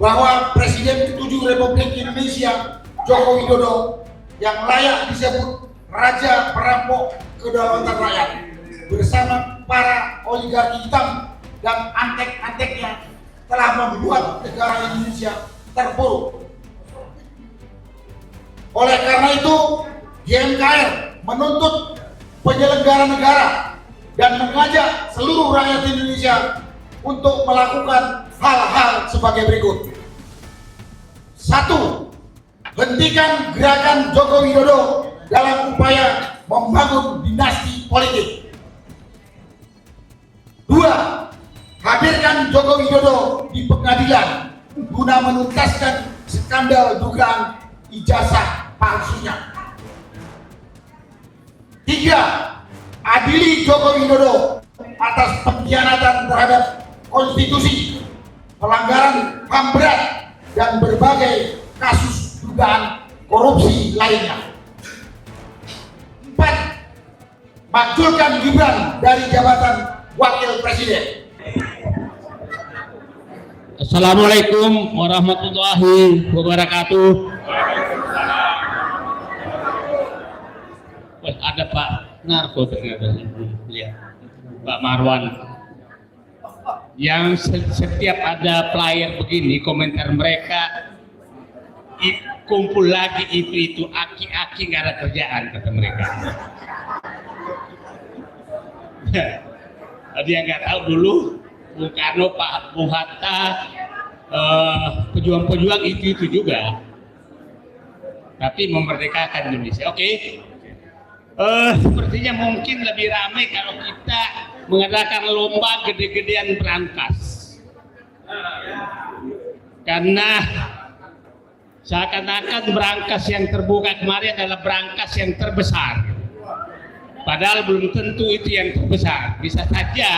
bahwa Presiden ke-7 Republik Indonesia Joko Widodo yang layak disebut Raja Perampok Kedaulatan Rakyat bersama para oligarki hitam dan antek-anteknya telah membuat negara Indonesia terpuruk. Oleh karena itu, GMKR menuntut penyelenggara negara dan mengajak seluruh rakyat Indonesia untuk melakukan hal-hal sebagai berikut. 1. Hentikan gerakan Joko Widodo dalam upaya membangun dinasti politik. 2. Hadirkan Joko Widodo di pengadilan guna menuntaskan skandal dugaan ijazah palsunya. 3. Adili Joko Widodo atas pengkhianatan terhadap konstitusi, pelanggaran HAM berat, dan berbagai kasus dugaan korupsi lainnya. 4. Majukan Gibran dari jabatan Wakil Presiden. Assalamualaikum warahmatullahi wabarakatuh. Ada Pak Narko ternyata, Pak Marwan, yang setiap ada flyer begini komentar mereka kumpul lagi itu aki-aki nggak ada kerjaan kata mereka. Dia nggak tahu dulu Bung Karno, Pak Bung Hatta, pejuang-pejuang itu juga, tapi memerdekakan Indonesia. Oke. Sepertinya mungkin lebih ramai kalau kita mengadakan lomba gede-gedean berangkas, karena seakan-akan berangkas yang terbuka kemarin adalah berangkas yang terbesar, padahal belum tentu itu yang terbesar. Bisa saja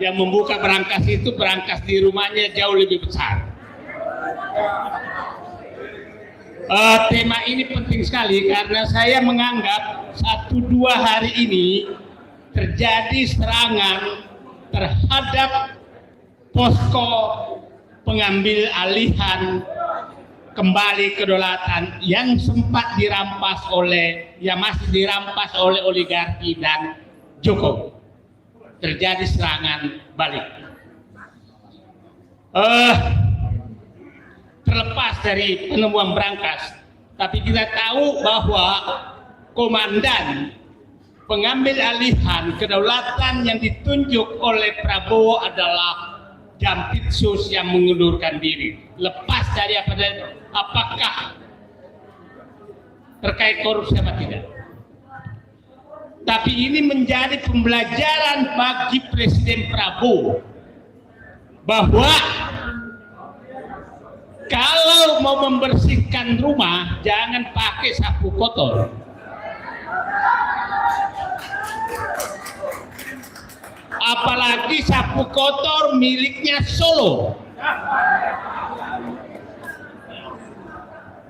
yang membuka berangkas itu berangkas di rumahnya jauh lebih besar. Tema ini penting sekali karena saya menganggap 1-2 hari ini terjadi serangan terhadap posko pengambil alihan kembali kedaulatan yang sempat dirampas oleh, yang masih dirampas oleh oligarki dan Jokowi. Terjadi serangan balik. Terlepas dari penemuan berangkas, tapi kita tahu bahwa komandan pengambil alihan kedaulatan yang ditunjuk oleh Prabowo adalah Jampitsus yang mengundurkan diri. Lepas dari apakah terkait korupsi apa tidak. Tapi ini menjadi pembelajaran bagi Presiden Prabowo bahwa kalau mau membersihkan rumah jangan pakai sapu kotor. Apalagi sapu kotor miliknya Solo.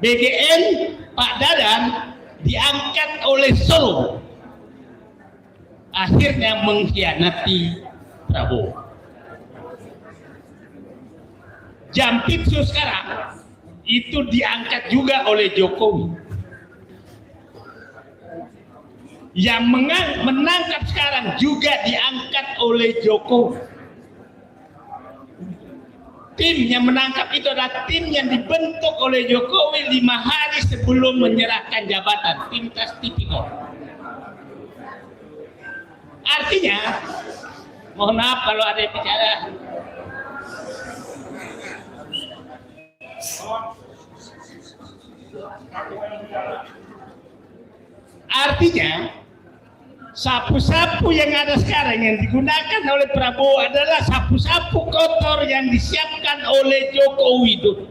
BGN Pak Dadan diangkat oleh Solo. Akhirnya mengkhianati Prabowo. Jampitsus sekarang itu diangkat juga oleh Jokowi. Yang menangkap sekarang juga diangkat oleh Jokowi. Tim yang menangkap itu adalah tim yang dibentuk oleh Jokowi 5 hari sebelum menyerahkan jabatan, tim tes tipikor. Artinya, mohon maaf kalau ada yang bicara. Artinya, sapu-sapu yang ada sekarang yang digunakan oleh Prabowo adalah sapu-sapu kotor yang disiapkan oleh Joko Widodo.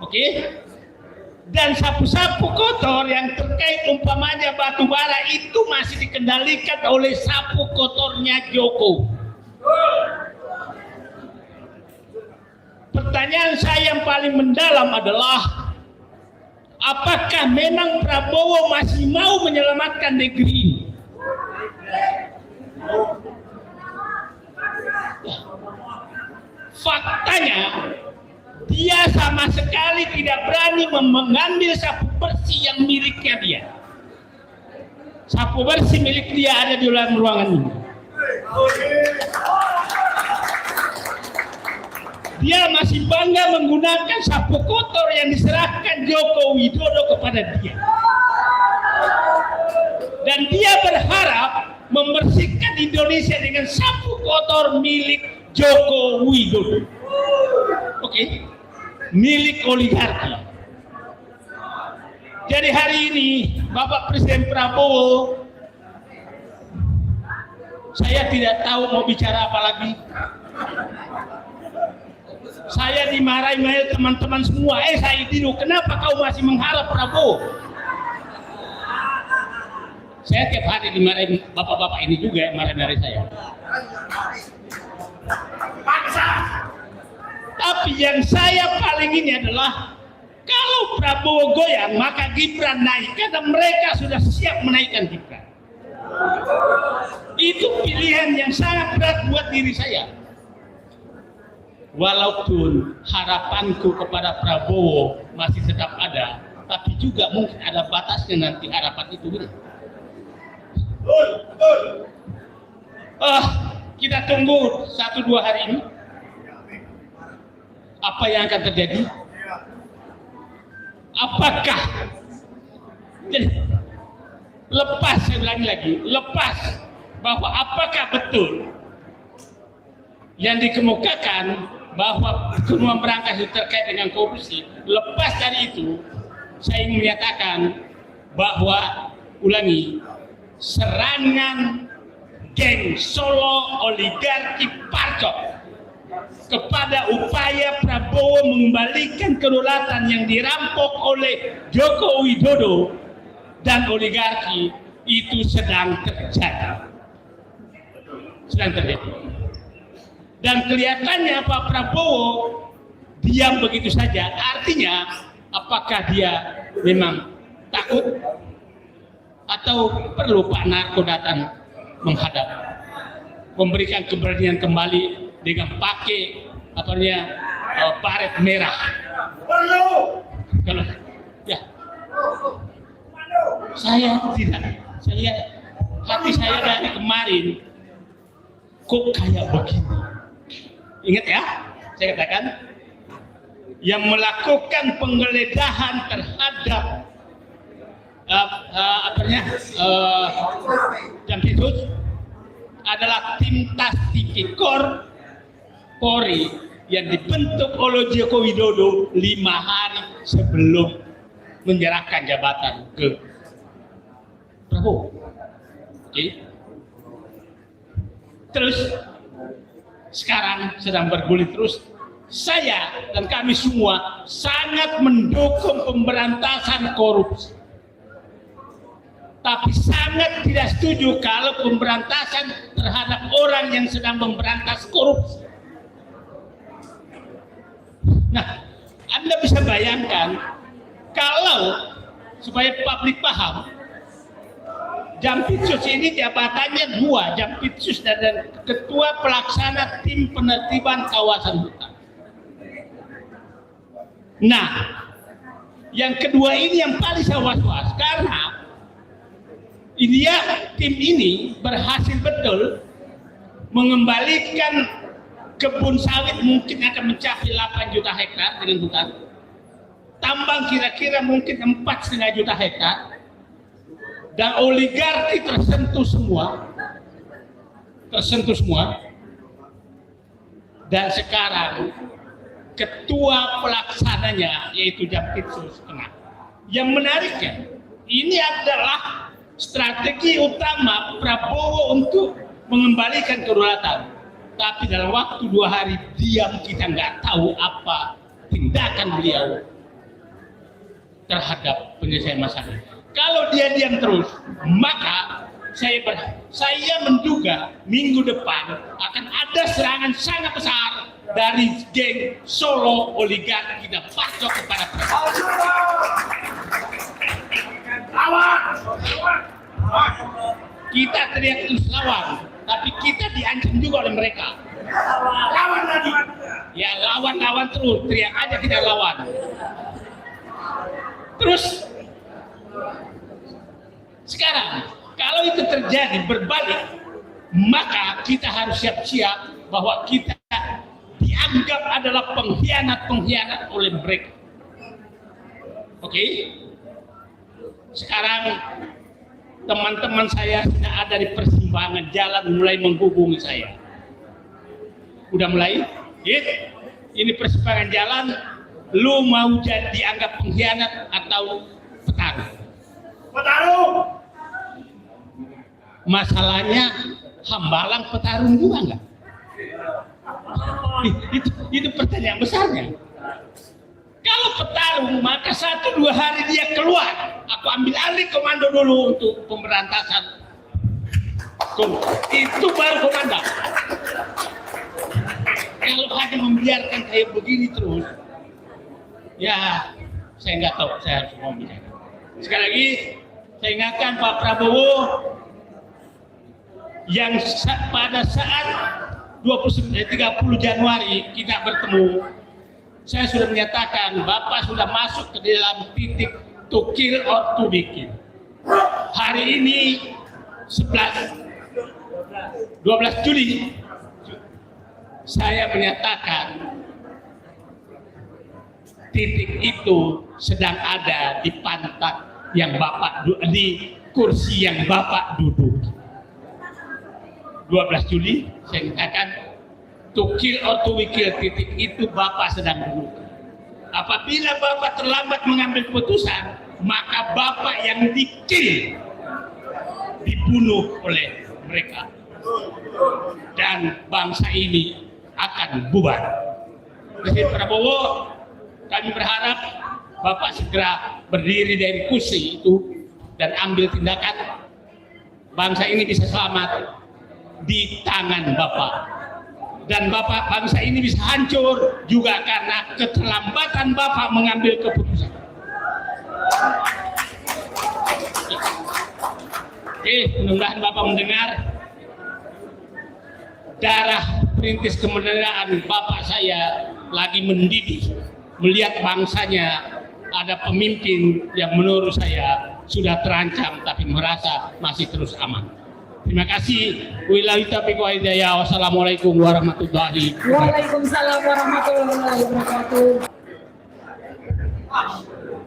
Oke? Dan sapu-sapu kotor yang terkait umpamanya batu bara itu masih dikendalikan oleh sapu kotornya Jokowi. Pertanyaan saya yang paling mendalam adalah apakah memang Prabowo masih mau menyelamatkan negeri ini? Faktanya dia sama sekali tidak berani mengambil sapu bersih yang miliknya dia. Sapu bersih milik dia ada di dalam ruangan ini. Dia masih bangga menggunakan sapu kotor yang diserahkan Joko Widodo kepada dia. Dan dia berharap membersihkan Indonesia dengan sapu kotor milik Joko Widodo. Oke, milik oligarki. Jadi hari ini Bapak Presiden Prabowo, saya tidak tahu mau bicara apa lagi. Saya dimarahi teman-teman semua. Saya tidur. Kenapa kau masih mengharap Prabowo? Saya tiap hari dimarahi bapak-bapak ini juga yang marah-marahi saya. Tapi yang saya paling ini adalah kalau Prabowo goyang maka Gibran naik karena mereka sudah siap menaikkan Gibran. Itu pilihan yang sangat berat buat diri saya. Walaupun harapanku kepada Prabowo masih tetap ada, tapi juga mungkin ada batasnya nanti harapan itu. Kita tunggu 1-2 hari ini. Apa yang akan terjadi? Apakah lepas, saya ulangi lagi, lepas bahwa apakah betul yang dikemukakan bahwa semua berangkas itu terkait dengan korupsi? Lepas dari itu, saya ingin menyatakan bahwa, ulangi, serangan geng Solo oligarki Parcok kepada upaya Prabowo mengembalikan kedaulatan yang dirampok oleh Joko Widodo dan oligarki itu sedang terjadi. Dan kelihatannya Pak Prabowo diam begitu saja. Artinya apakah dia memang takut atau perlu Pak Narko datang menghadap, memberikan keberanian kembali dengan pakai baret merah. Kalau ya, saya tidak. Saya lihat hati saya dari kemarin kok kayak begini. Ingat ya, saya katakan yang melakukan penggeledahan terhadap Jampitsus adalah tim Tas Tipikor Polri yang dibentuk oleh Joko Widodo 5 hari sebelum menyerahkan jabatan ke Prabowo. Oke. Terus sekarang sedang bergulir terus. Saya dan kami semua sangat mendukung pemberantasan korupsi. Tapi sangat tidak setuju kalau pemberantasan terhadap orang yang sedang memberantas korupsi. Nah, Anda bisa bayangkan kalau supaya publik paham, Jampitsus ini jabatannya 2, Jampitsus dan Ketua Pelaksana Tim Penertiban Kawasan Hutan. Nah, yang kedua ini yang paling saya was-was karena tim ini berhasil betul mengembalikan kebun sawit mungkin akan mencapai 8 juta hektar dengan hutan. Tambang kira-kira mungkin 4,5 juta hektar. Dan oligarki tersentuh semua. Dan sekarang ketua pelaksananya yaitu Jampitsus kena. Yang menariknya, ini adalah strategi utama Prabowo untuk mengembalikan kedaulatan. Tapi dalam waktu 2 hari diam, kita nggak tahu apa tindakan beliau terhadap penyelesaian masalah. Kalau dia diam terus, maka saya menduga minggu depan akan ada serangan sangat besar dari geng Solo oligarki dan Parcok kepada Prabowo. Kita teriak terus lawan, tapi kita diancam juga oleh mereka. Lawan lagi. lawan terus, teriak aja kita lawan. Terus sekarang kalau itu terjadi berbalik, maka kita harus siap-siap bahwa kita dianggap adalah pengkhianat oleh mereka. Oke? Sekarang teman-teman saya sudah ada di persimpangan jalan mulai menghubungi saya. Udah mulai? Ini persimpangan jalan, lu mau jadi dianggap pengkhianat atau petarung? Petarung. Masalahnya Hambalang petarung juga enggak? Itu pertanyaan besarnya. Kalau petarung maka 1-2 hari dia keluar, aku ambil alih komando dulu untuk pemberantasan. Itu baru komandan. Kalau hanya membiarkan kayak begini terus, ya saya nggak tahu saya harus mau bicara. Sekali lagi saya ingatkan Pak Prabowo yang pada saat 30 Januari kita bertemu, saya sudah menyatakan Bapak sudah masuk ke dalam titik to kill or to be killed. Hari ini 12 Juli saya menyatakan titik itu sedang ada di pantat yang Bapak di kursi yang Bapak duduk. 12 Juli saya katakan to kill or to be killed, titik itu Bapak sedang duduk. Apabila Bapak terlambat mengambil keputusan, maka Bapak yang di-kill, dibunuh oleh mereka, dan bangsa ini akan bubar. Presiden Prabowo, kami berharap Bapak segera berdiri dari kursi itu dan ambil tindakan, bangsa ini bisa selamat di tangan Bapak, dan Bapak bangsa ini bisa hancur juga karena keterlambatan Bapak mengambil keputusan. Oke, mudah-mudahan Bapak mendengar. Darah perintis kemerdekaan Bapak saya lagi mendidih melihat bangsanya ada pemimpin yang menurut saya sudah terancam tapi merasa masih terus aman. Terima kasih. Wabillahi taufiq wal hidayah. Wassalamualaikum warahmatullahi wabarakatuh. Waalaikumsalam warahmatullahi wabarakatuh.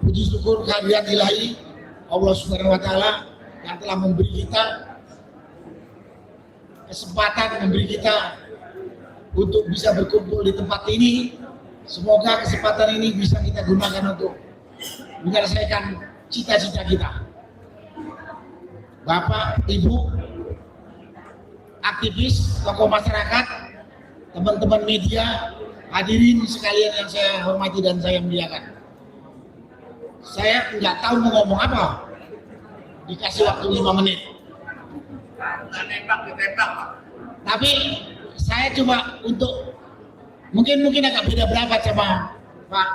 Puji syukur kehadirat ilahi Allah Subhanahu wa taala yang telah memberi kita kesempatan, memberi kita untuk bisa berkumpul di tempat ini. Semoga kesempatan ini bisa kita gunakan untuk menyelesaikan cita-cita kita. Bapak, Ibu, aktivis, tokoh masyarakat, teman-teman media, hadirin sekalian yang saya hormati dan saya muliakan. Saya nggak tahu mau ngomong apa, dikasih waktu 5 menit. Tapi saya cuma untuk mungkin agak beda pendapat sama Pak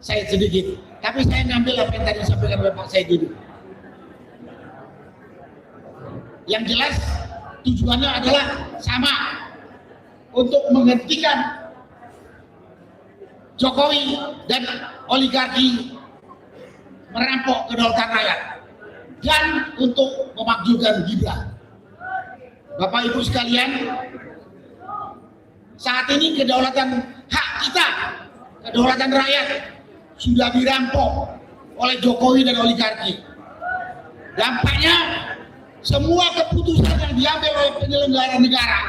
Said sedikit. Tapi saya ngambil apa yang tadi disampaikan oleh Pak Said dulu. Yang jelas tujuannya adalah sama, untuk menghentikan Jokowi dan oligarki merampok kedaulatan rakyat dan untuk memakzulkan Gibran. Bapak Ibu sekalian, saat ini kedaulatan hak kita, kedaulatan rakyat sudah dirampok oleh Jokowi dan oligarki. Dampaknya semua keputusan yang diambil oleh penyelenggara negara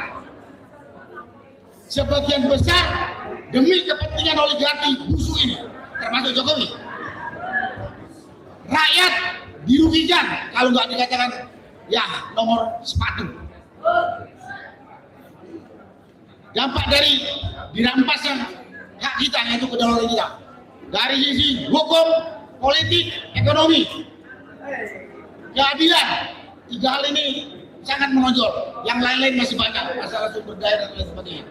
sebagian besar demi kepentingan oligarki busuk ini, termasuk Jokowi. Rakyat dirugikan kalau nggak dikatakan ya nomor sepatu. Dampak dari dirampasnya hak kita, yaitu kedaulatan kita, dari sisi hukum, politik, ekonomi, keadilan, 3 hal ini sangat menonjol. Yang lain-lain masih banyak, masalah sumber daya dan lain sebagainya.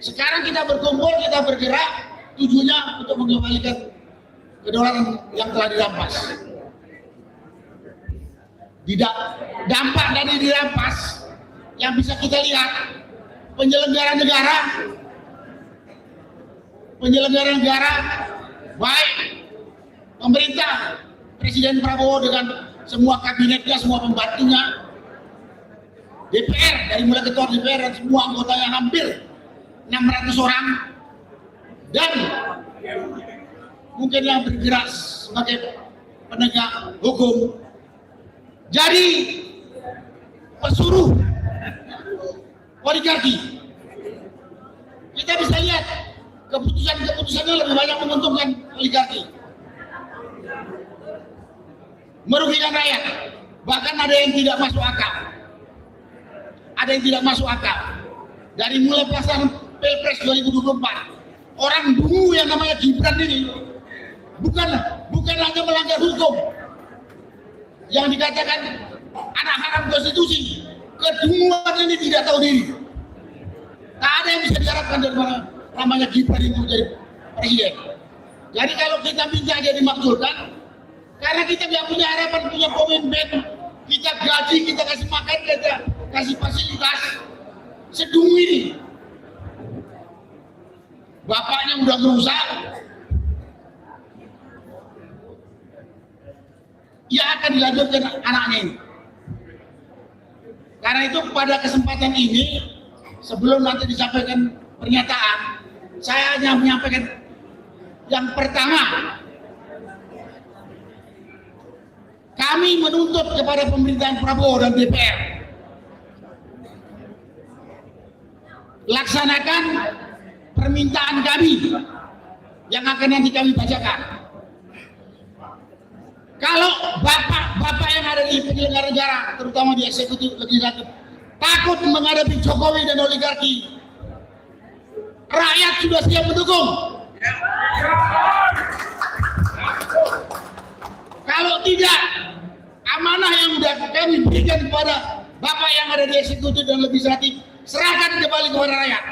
Sekarang kita berkumpul, kita bergerak, tujuannya untuk mengembalikan kedaulatan yang telah dirampas. Dampak dari dirampas yang bisa kita lihat, penyelenggara negara penyelenggara negara, baik pemerintah, Presiden Prabowo dengan semua kabinetnya, semua pembantunya, DPR, dari mulai ketua DPR dan semua anggotanya hampir 600 orang, dan mungkin yang bergerak sebagai penegak hukum, jadi pesuruh oligarki. Kita bisa lihat keputusan-keputusannya lebih banyak menguntungkan oligarki, merugikan rakyat. Bahkan ada yang tidak masuk akal. Ada yang tidak masuk akal. Dari mulai pelaksanaan Pilpres 2024, orang dulu yang namanya Gibran ini bukan hanya melanggar hukum yang dikatakan anak haram konstitusi, kedunguan ini tidak tahu diri. Tak ada yang bisa diharapkan dari mana namanya Gibran itu menjadi presiden. Jadi kalau kita minta dia dimakzulkan, karena kita tidak punya harapan, punya pemimpin, kita gaji, kita kasih makan, kita kasih fasilitas, sedungu ini. Bapaknya udah merusak, ya akan dilanjutkan anaknya ini. Karena itu pada kesempatan ini, sebelum nanti disampaikan pernyataan, saya hanya menyampaikan yang pertama, kami menuntut kepada pemerintahan Prabowo dan DPR, laksanakan permintaan kami yang akan nanti kami bacakan. Kalau bapak yang ada di penyelenggara negara, terutama di eksekutif legislatif, takut menghadapi Jokowi dan oligarki, rakyat sudah siap mendukung. Kalau tidak, amanah yang sudah kami berikan kepada bapak yang ada di eksekutif dan legislatif, serahkan kembali kepada rakyat.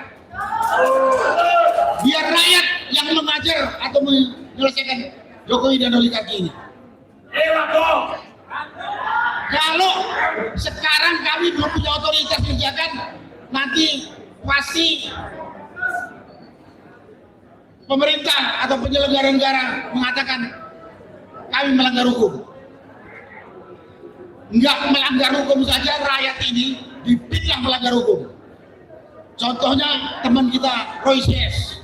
Biar rakyat yang mengajar atau menyelesaikan Jokowi dan oligarki ini. Kalau sekarang kami belum punya otoritas menjaga, nanti pasti pemerintah atau penyelenggara negara mengatakan kami melanggar hukum. Enggak melanggar hukum saja, rakyat ini dipitnah melanggar hukum. Contohnya teman kita Roy CS.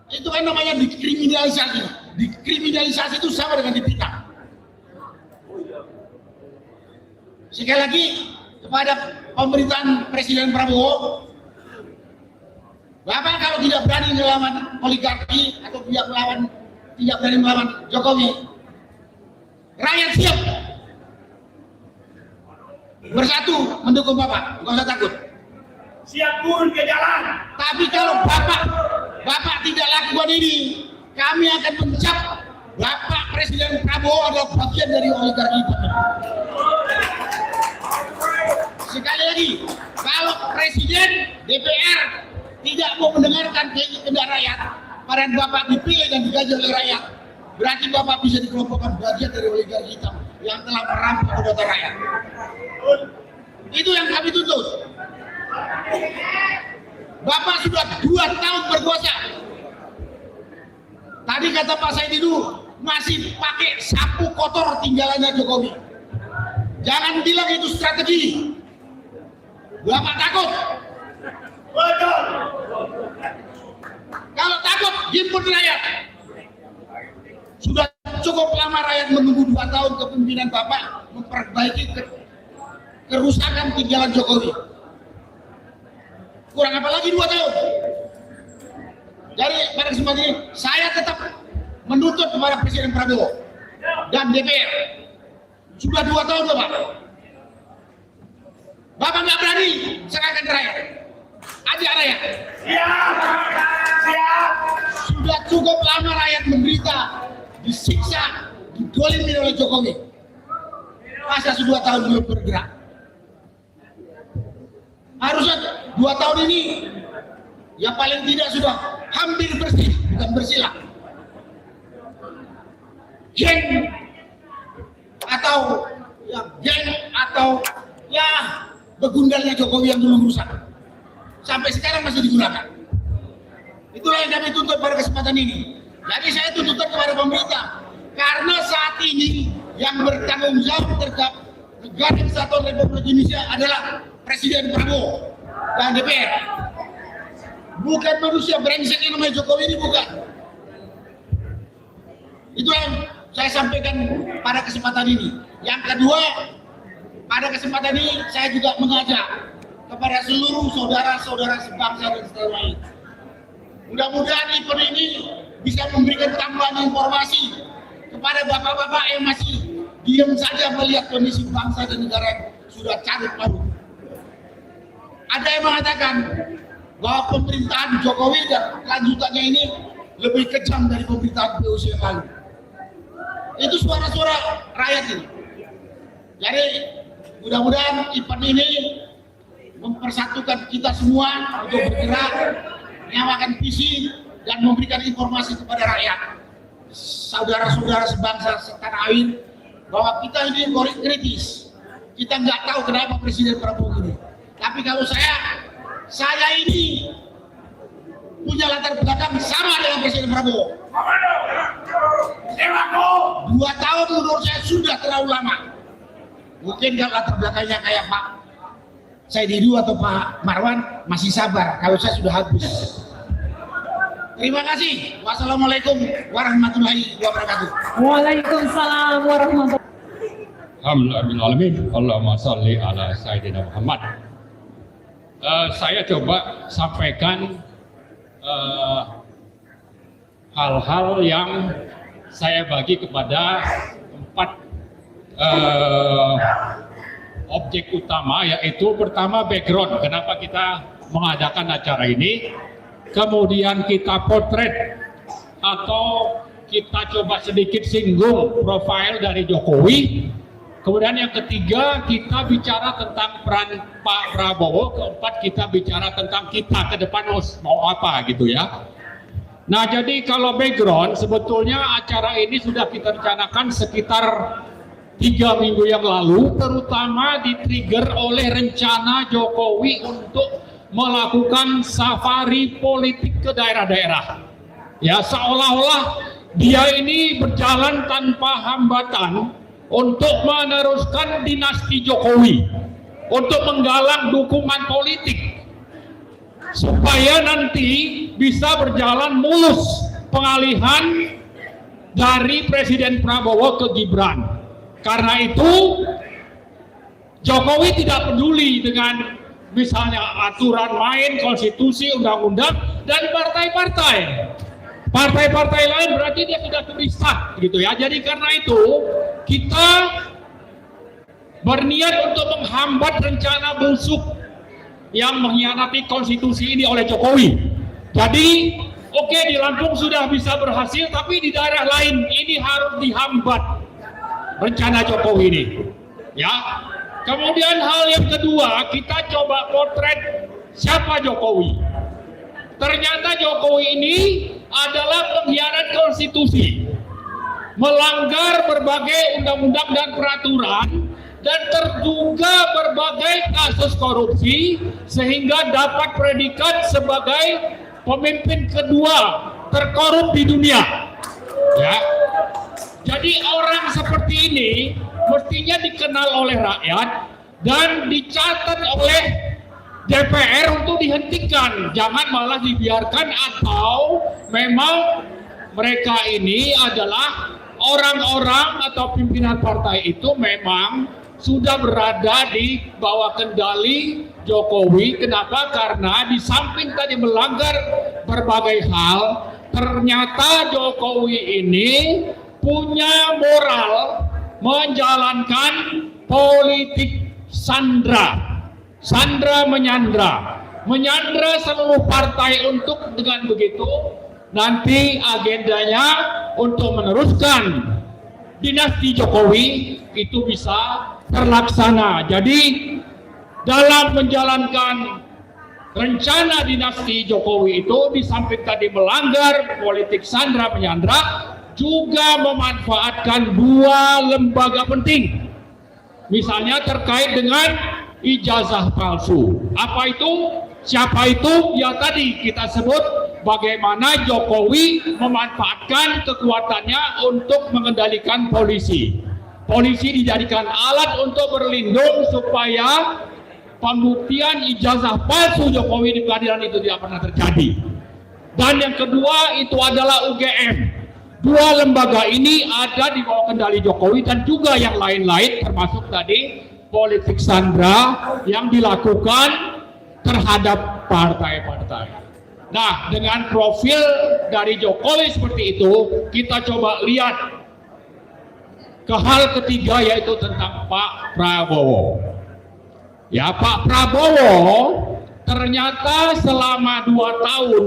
Itu kan namanya dikriminalisasi. Dikriminalisasi itu sama dengan dipitnah. Sekali lagi kepada pemerintahan Presiden Prabowo, Bapak kalau tidak berani melawan oligarki atau tidak berani melawan Jokowi, rakyat siap bersatu mendukung Bapak, nggak usah takut. Siap turun ke jalan. Tapi kalau Bapak tidak lakukan ini, kami akan mencap Bapak Presiden Prabowo adalah bagian dari oligarki itu. Sekali lagi, kalau Presiden DPR tidak mau mendengarkan kehendak rakyat, padahal Bapak dipilih dan digaji oleh rakyat, berarti Bapak bisa dikelompokkan bagian dari oligarki hitam yang telah merampok kedaulatan rakyat. Itu yang kami tuntut. Bapak sudah 2 tahun berkuasa. Tadi kata Pak Said itu masih pakai sapu kotor tinggalannya Jokowi. Jangan bilang itu strategi. Bapak takut. Betul. Kalau takut, himpun rakyat. Sudah cukup lama rakyat menunggu 2 tahun kepemimpinan Bapak memperbaiki kerusakan tinggalan Jokowi. Kurang apa lagi 2 tahun? Jadi pada kesempatan ini saya tetap menuntut kepada Presiden Prabowo dan DPR. Sudah 2 tahun Bapak. Bapak nggak berani serahkan rakyat. Ajak rakyat. Siap. Siap. Sudah cukup lama rakyat menderita, disiksa, didolimi oleh Jokowi. Masa 2 tahun belum bergerak? Harusnya 2 tahun ini ya paling tidak sudah hampir bersih, bukan bersih lah. Geng atau ya begundalnya Jokowi yang dulu rusak. sampai sekarang masih digunakan. Itulah yang kami tuntut pada kesempatan ini. Jadi saya tuntutkan kepada pemerintah, karena saat ini yang bertanggung jawab terhadap Negara Kesatuan Republik Indonesia adalah Presiden Prabowo dan DPR. Bukan manusia brengsek yang namanya Jokowi ini, bukan. Itu yang saya sampaikan pada kesempatan ini. Yang kedua, pada kesempatan ini saya juga mengajak kepada seluruh saudara-saudara sebangsa dan setanah air. Mudah-mudahan event ini bisa memberikan tambahan informasi kepada bapak-bapak yang masih diam saja melihat kondisi bangsa dan negara yang sudah carut marut. Ada yang mengatakan bahwa pemerintahan Jokowi dan lanjutannya ini lebih kejam dari pemerintahan POC yang lalu. Itu suara-suara rakyat ini. Jadi mudah-mudahan event ini mempersatukan kita semua untuk bergerak, menyamakan visi dan memberikan informasi kepada rakyat, saudara-saudara sebangsa setanah air, bahwa kita ini kritis. Kita nggak tahu kenapa Presiden Prabowo ini. Tapi kalau saya ini punya latar belakang sama dengan Presiden Prabowo. 2 tahun menurut saya sudah terlalu lama. Mungkin kalau latar belakangnya kayak Pak Saididu atau Pak Marwan masih sabar, kalau saya sudah habis. Terima kasih. Wassalamualaikum warahmatullahi wabarakatuh. Waalaikumsalam warahmatullahi wabarakatuh. Alhamdulillahirrahmanirrahim. Allahumma sholli ala Sayyidina Muhammad. Saya coba sampaikan hal-hal yang saya bagi kepada 4 objek utama, yaitu pertama background, kenapa kita mengadakan acara ini, kemudian kita potret atau kita coba sedikit singgung profil dari Jokowi, kemudian yang ketiga kita bicara tentang peran Pak Prabowo, keempat kita bicara tentang kita ke depan mau apa gitu ya. Nah, jadi kalau background, sebetulnya acara ini sudah kita rencanakan sekitar 3 minggu yang lalu, terutama di-trigger oleh rencana Jokowi untuk melakukan safari politik ke daerah-daerah. Ya, seolah-olah dia ini berjalan tanpa hambatan untuk meneruskan dinasti Jokowi, untuk menggalang dukungan politik, supaya nanti bisa berjalan mulus pengalihan dari Presiden Prabowo ke Gibran. Karena itu Jokowi tidak peduli dengan misalnya aturan main, konstitusi, undang-undang, dan partai-partai. Partai-partai lain berarti dia sudah terpisah gitu ya. Jadi karena itu kita berniat untuk menghambat rencana busuk yang mengkhianati konstitusi ini oleh Jokowi. Jadi oke, di Lampung sudah bisa berhasil, tapi di daerah lain ini harus dihambat rencana Jokowi ini. Ya. Kemudian hal yang kedua, kita coba potret siapa Jokowi. Ternyata Jokowi ini adalah pengkhianat konstitusi, melanggar berbagai undang-undang dan peraturan, dan terduga berbagai kasus korupsi, sehingga dapat predikat sebagai pemimpin kedua terkorup di dunia. Ya. Jadi orang seperti ini mestinya dikenal oleh rakyat dan dicatat oleh DPR untuk dihentikan, jangan malah dibiarkan, atau memang mereka ini adalah orang-orang atau pimpinan partai itu memang sudah berada di bawah kendali Jokowi. Kenapa? Karena di samping tadi melanggar berbagai hal, ternyata Jokowi ini punya moral menjalankan politik sandra menyandra seluruh partai, untuk dengan begitu nanti agendanya untuk meneruskan dinasti Jokowi itu bisa terlaksana. Jadi dalam menjalankan rencana dinasti Jokowi itu, di samping tadi melanggar politik sandra menyandra, juga memanfaatkan 2 lembaga penting, misalnya terkait dengan ijazah palsu. Apa itu? Siapa itu? Ya tadi kita sebut bagaimana Jokowi memanfaatkan kekuatannya untuk mengendalikan polisi. Polisi dijadikan alat untuk berlindung supaya pembuktian ijazah palsu Jokowi di pengadilan itu tidak pernah terjadi. Dan yang kedua itu adalah UGM. Dua lembaga ini ada di bawah kendali Jokowi dan juga yang lain-lain termasuk tadi politik sandra yang dilakukan terhadap partai-partai. Nah, dengan profil dari Jokowi seperti itu, kita coba lihat ke hal ketiga yaitu tentang Pak Prabowo. Ya, Pak Prabowo ternyata selama 2 tahun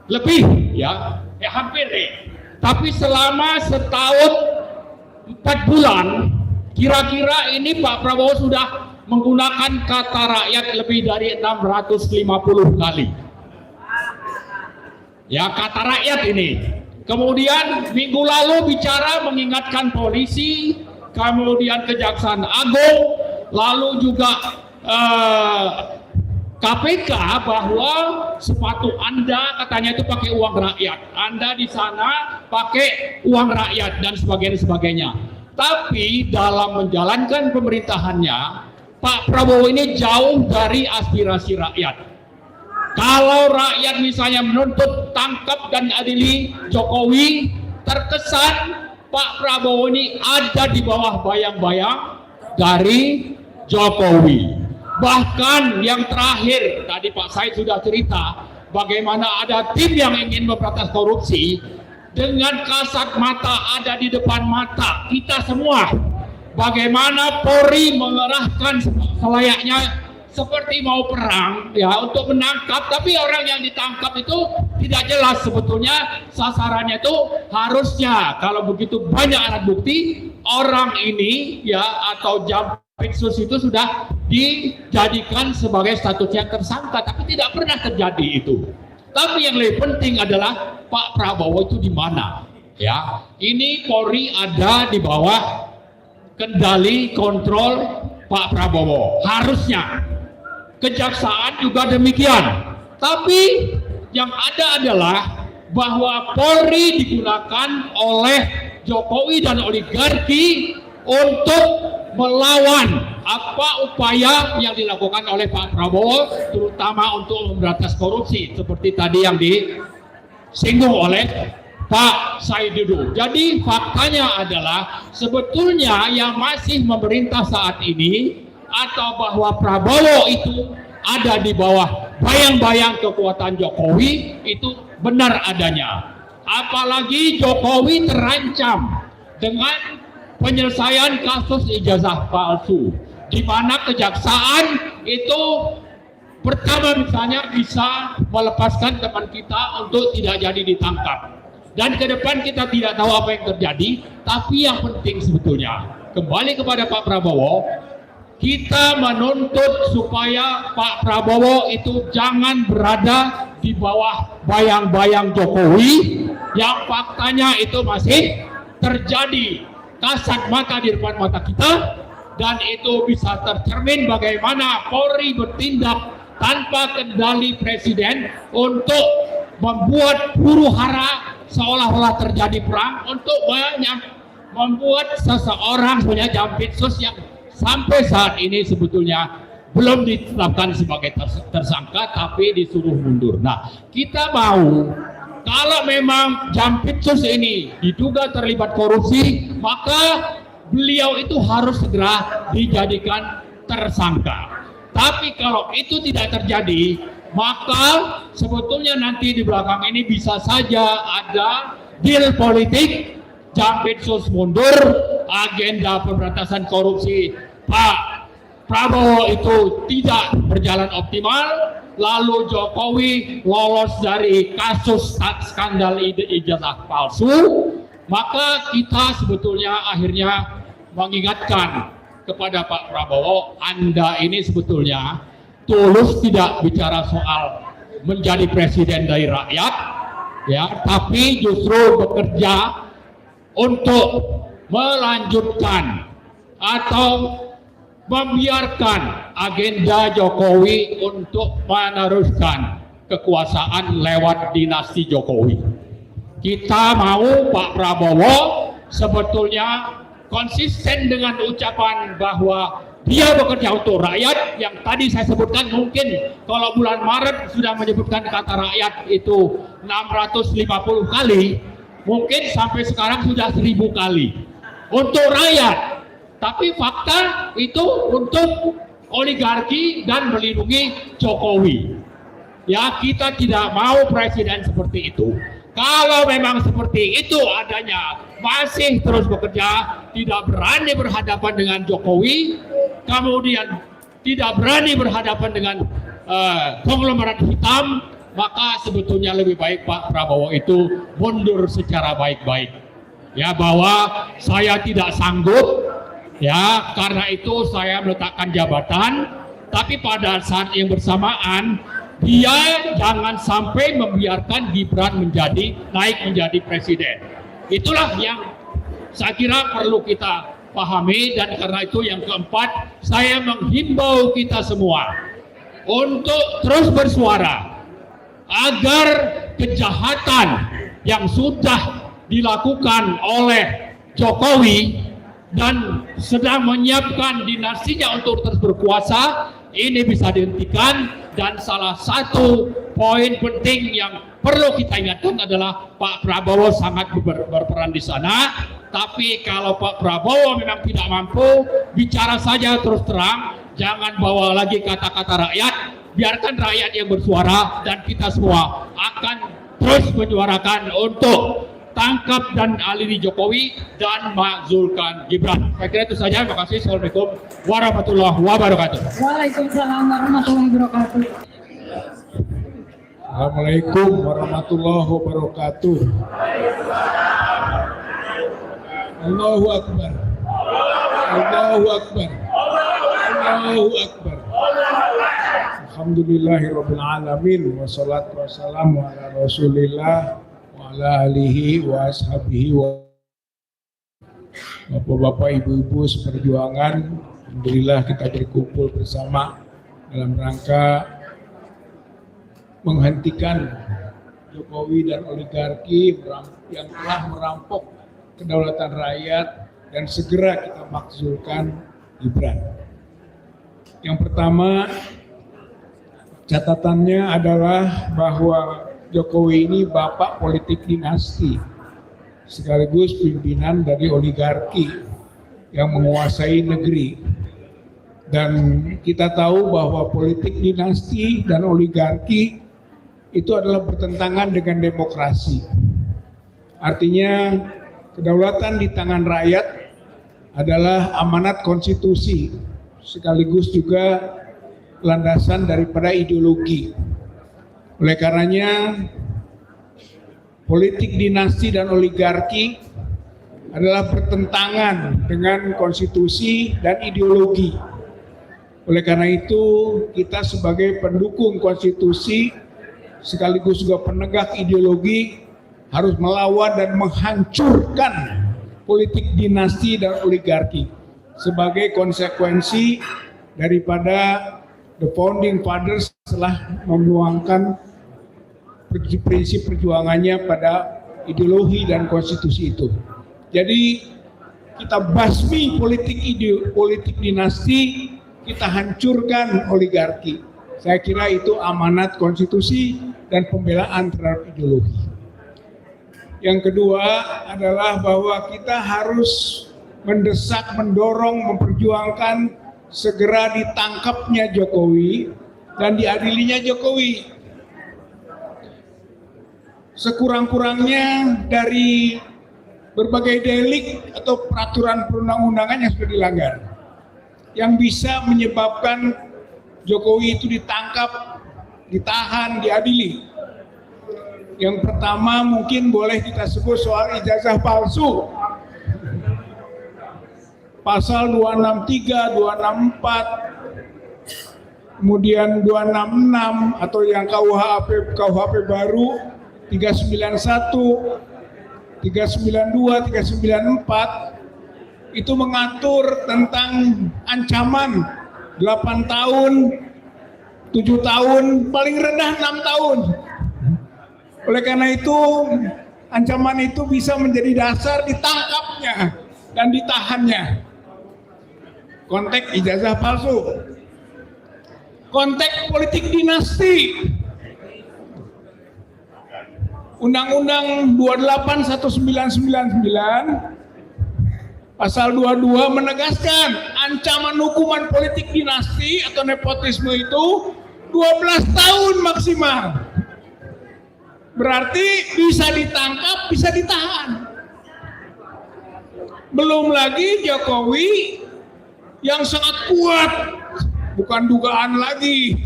lebih hampir tapi selama setahun 4 bulan kira-kira ini Pak Prabowo sudah menggunakan kata rakyat lebih dari 650 kali. Ya, kata rakyat ini. Kemudian minggu lalu bicara mengingatkan polisi, kemudian Kejaksaan Agung, lalu juga KPK bahwa sepatu Anda katanya itu pakai uang rakyat. Anda di sana pakai uang rakyat dan sebagainya. Tapi dalam menjalankan pemerintahannya, Pak Prabowo ini jauh dari aspirasi rakyat. Kalau rakyat misalnya menuntut tangkap dan adili Jokowi, terkesan Pak Prabowo ini ada di bawah bayang-bayang dari Jokowi. Bahkan yang terakhir, tadi Pak Said sudah cerita, bagaimana ada tim yang ingin memberantas korupsi, dengan kasat mata ada di depan mata kita semua. Bagaimana Polri mengerahkan selayaknya seperti mau perang ya untuk menangkap, tapi orang yang ditangkap itu tidak jelas sebetulnya sasarannya itu. Harusnya kalau begitu banyak alat bukti, orang ini ya atau Jampitsus itu sudah dijadikan sebagai statusnya tersangka, tapi tidak pernah terjadi itu. Tapi yang lebih penting adalah Pak Prabowo itu di mana? Ya, ini Polri ada di bawah kendali kontrol Pak Prabowo. Harusnya Kejaksaan juga demikian. Tapi yang ada adalah bahwa Polri digunakan oleh Jokowi dan oligarki untuk melawan apa upaya yang dilakukan oleh Pak Prabowo, terutama untuk memberantas korupsi seperti tadi yang disinggung oleh Pak Said Didu. Jadi faktanya adalah sebetulnya yang masih memerintah saat ini atau bahwa Prabowo itu ada di bawah bayang-bayang kekuatan Jokowi itu benar adanya. Apalagi Jokowi terancam dengan penyelesaian kasus ijazah palsu, di mana kejaksaan itu pertama misalnya bisa melepaskan teman kita untuk tidak jadi ditangkap. Dan ke depan kita tidak tahu apa yang terjadi, tapi yang penting sebetulnya kembali kepada Pak Prabowo, kita menuntut supaya Pak Prabowo itu jangan berada di bawah bayang-bayang Jokowi yang faktanya itu masih terjadi kasat mata di depan mata kita, dan itu bisa tercermin bagaimana Polri bertindak tanpa kendali presiden untuk membuat huru-hara seolah-olah terjadi perang untuk membuat seseorang punya Jampitsus yang sampai saat ini sebetulnya belum ditetapkan sebagai tersangka tapi disuruh mundur. Nah, kita mau kalau memang Jampitsus ini diduga terlibat korupsi, maka beliau itu harus segera dijadikan tersangka. Tapi kalau itu tidak terjadi, maka sebetulnya nanti di belakang ini bisa saja ada deal politik, Jampitsus mundur, agenda pemberantasan korupsi Pak Prabowo itu tidak berjalan optimal, lalu Jokowi lolos dari kasus skandal ijazah palsu, maka kita sebetulnya akhirnya mengingatkan kepada Pak Prabowo, Anda ini sebetulnya tulus tidak bicara soal menjadi presiden dari rakyat, ya, tapi justru bekerja untuk melanjutkan atau membiarkan agenda Jokowi untuk meneruskan kekuasaan lewat dinasti Jokowi. Kita mau Pak Prabowo sebetulnya konsisten dengan ucapan bahwa dia bekerja untuk rakyat, yang tadi saya sebutkan. Mungkin kalau bulan Maret sudah menyebutkan kata rakyat itu 650 kali, mungkin sampai sekarang sudah 1000 kali untuk rakyat. Tapi fakta itu untuk oligarki dan melindungi Jokowi. Ya, kita tidak mau presiden seperti itu. Kalau memang seperti itu adanya, masih terus bekerja, tidak berani berhadapan dengan Jokowi, kemudian tidak berani berhadapan dengan konglomerat hitam, maka sebetulnya lebih baik Pak Prabowo itu mundur secara baik-baik. Ya, bahwa saya tidak sanggup, ya, karena itu saya meletakkan jabatan, tapi pada saat yang bersamaan dia jangan sampai membiarkan Gibran naik menjadi presiden. Itulah yang saya kira perlu kita pahami, dan karena itu yang keempat, saya menghimbau kita semua untuk terus bersuara agar kejahatan yang sudah dilakukan oleh Jokowi dan sedang menyiapkan dinastinya untuk terus berkuasa ini bisa dihentikan. Dan salah satu poin penting yang perlu kita ingatkan adalah Pak Prabowo sangat berperan di sana. Tapi kalau Pak Prabowo memang tidak mampu, bicara saja terus terang, jangan bawa lagi kata-kata rakyat, biarkan rakyat yang bersuara, dan kita semua akan terus menyuarakan untuk tangkap dan aliri Jokowi dan makzulkan Gibran. Saya kira itu saja. Terima kasih. Assalamualaikum warahmatullahi wabarakatuh. Waalaikumsalam warahmatullahi wabarakatuh. Assalamualaikum warahmatullahi wabarakatuh. Allahu Akbar. Allahu Akbar. Allahu Akbar. Alhamdulillahirabbil alamin, wassalatu wassalamu ala Rasulillah wa ala alihi wa ashabihi wa Bapak-bapak, ibu-ibu seperjuangan. Alhamdulillah kita berkumpul bersama dalam rangka menghentikan Jokowi dan oligarki yang telah merampok kedaulatan rakyat, dan segera kita makzulkan Gibran. Yang pertama, catatannya adalah bahwa Jokowi ini bapak politik dinasti, sekaligus pimpinan dari oligarki yang menguasai negeri. Dan kita tahu bahwa politik dinasti dan oligarki itu adalah bertentangan dengan demokrasi. Artinya kedaulatan di tangan rakyat adalah amanat konstitusi, sekaligus juga landasan daripada ideologi. Oleh karenanya, politik dinasti dan oligarki adalah bertentangan dengan konstitusi dan ideologi. Oleh karena itu, kita sebagai pendukung konstitusi sekaligus juga penegak ideologi harus melawan dan menghancurkan politik dinasti dan oligarki sebagai konsekuensi daripada the founding fathers telah menuangkan prinsip perjuangannya pada ideologi dan konstitusi itu. Jadi kita basmi politik dinasti, kita hancurkan oligarki. Saya kira itu amanat konstitusi dan pembelaan terhadap ideologi. Yang kedua adalah bahwa kita harus mendesak, mendorong, memperjuangkan segera ditangkapnya Jokowi dan diadilinya Jokowi. Sekurang-kurangnya dari berbagai delik atau peraturan perundang-undangan yang sudah dilanggar, yang bisa menyebabkan Jokowi itu ditangkap, ditahan, diadili. Yang pertama mungkin boleh kita sebut soal ijazah palsu. Pasal 263, 264, kemudian 266 atau yang KUHP baru 391, 392, 394 itu mengatur tentang ancaman 8 tahun, 7 tahun, paling rendah 6 tahun. Oleh karena itu, ancaman itu bisa menjadi dasar ditangkapnya dan ditahannya. Konteks ijazah palsu, konteks politik dinasti, Undang-Undang 28/1999 Pasal 22 menegaskan ancaman hukuman politik dinasti atau nepotisme itu 12 tahun maksimal. Berarti bisa ditangkap, bisa ditahan. Belum lagi Jokowi yang sangat kuat, bukan dugaan lagi,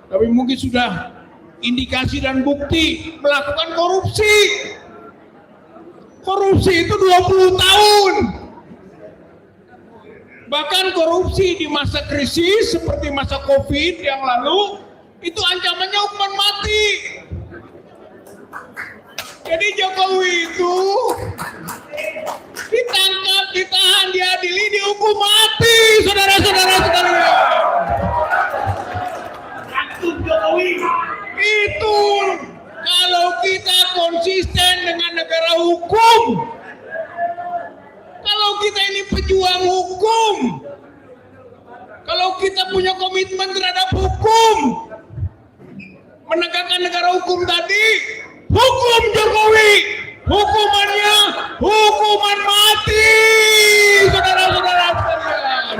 tapi mungkin sudah indikasi dan bukti melakukan korupsi. Korupsi itu 20 tahun. Bahkan korupsi di masa krisis seperti masa Covid yang lalu itu ancamannya hukuman mati. Jadi Jokowi itu ditangkap, ditahan, diadili, dihukum mati, saudara-saudara sekalian. Maksud Jokowi. Itu kalau kita konsisten dengan negara hukum, kalau kita ini pejuang hukum, kalau kita punya komitmen terhadap hukum, menegakkan negara hukum tadi, hukum Jokowi, hukumannya hukuman mati, saudara-saudara sekalian.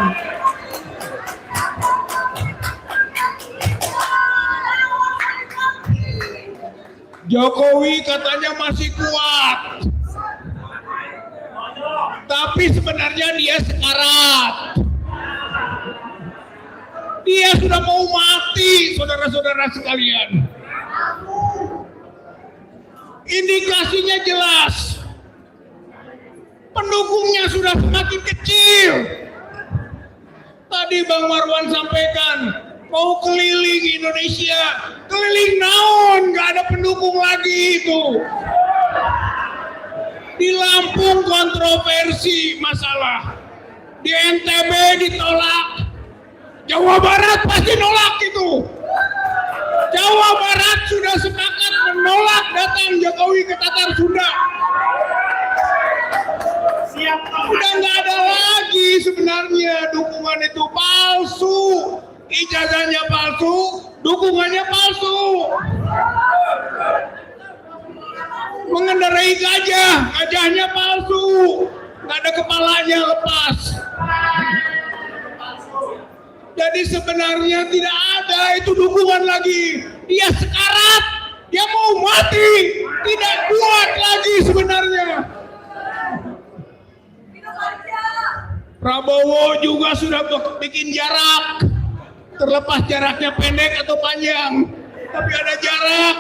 Jokowi katanya masih kuat, tapi sebenarnya dia sekarat. Dia sudah mau mati, saudara-saudara sekalian. Indikasinya jelas. Pendukungnya sudah semakin kecil. Tadi Bang Marwan sampaikan, mau keliling Indonesia, keliling naon, nggak ada pendukung lagi itu. Di Lampung kontroversi masalah, di NTB ditolak, Jawa Barat pasti nolak itu. Jawa Barat sudah sepakat menolak datang Jokowi ke Tatar Sunda. Siap. Udah nggak ada lagi sebenarnya, dukungan itu palsu. Ijazahnya palsu, dukungannya palsu. Mengendarai gajah, gajahnya palsu, nggak ada kepalanya, lepas. Jadi sebenarnya tidak ada itu dukungan lagi. Dia sekarat, dia mau mati, tidak kuat lagi sebenarnya. Prabowo juga sudah bikin jarak. Terlepas jaraknya pendek atau panjang, tapi ada jarak.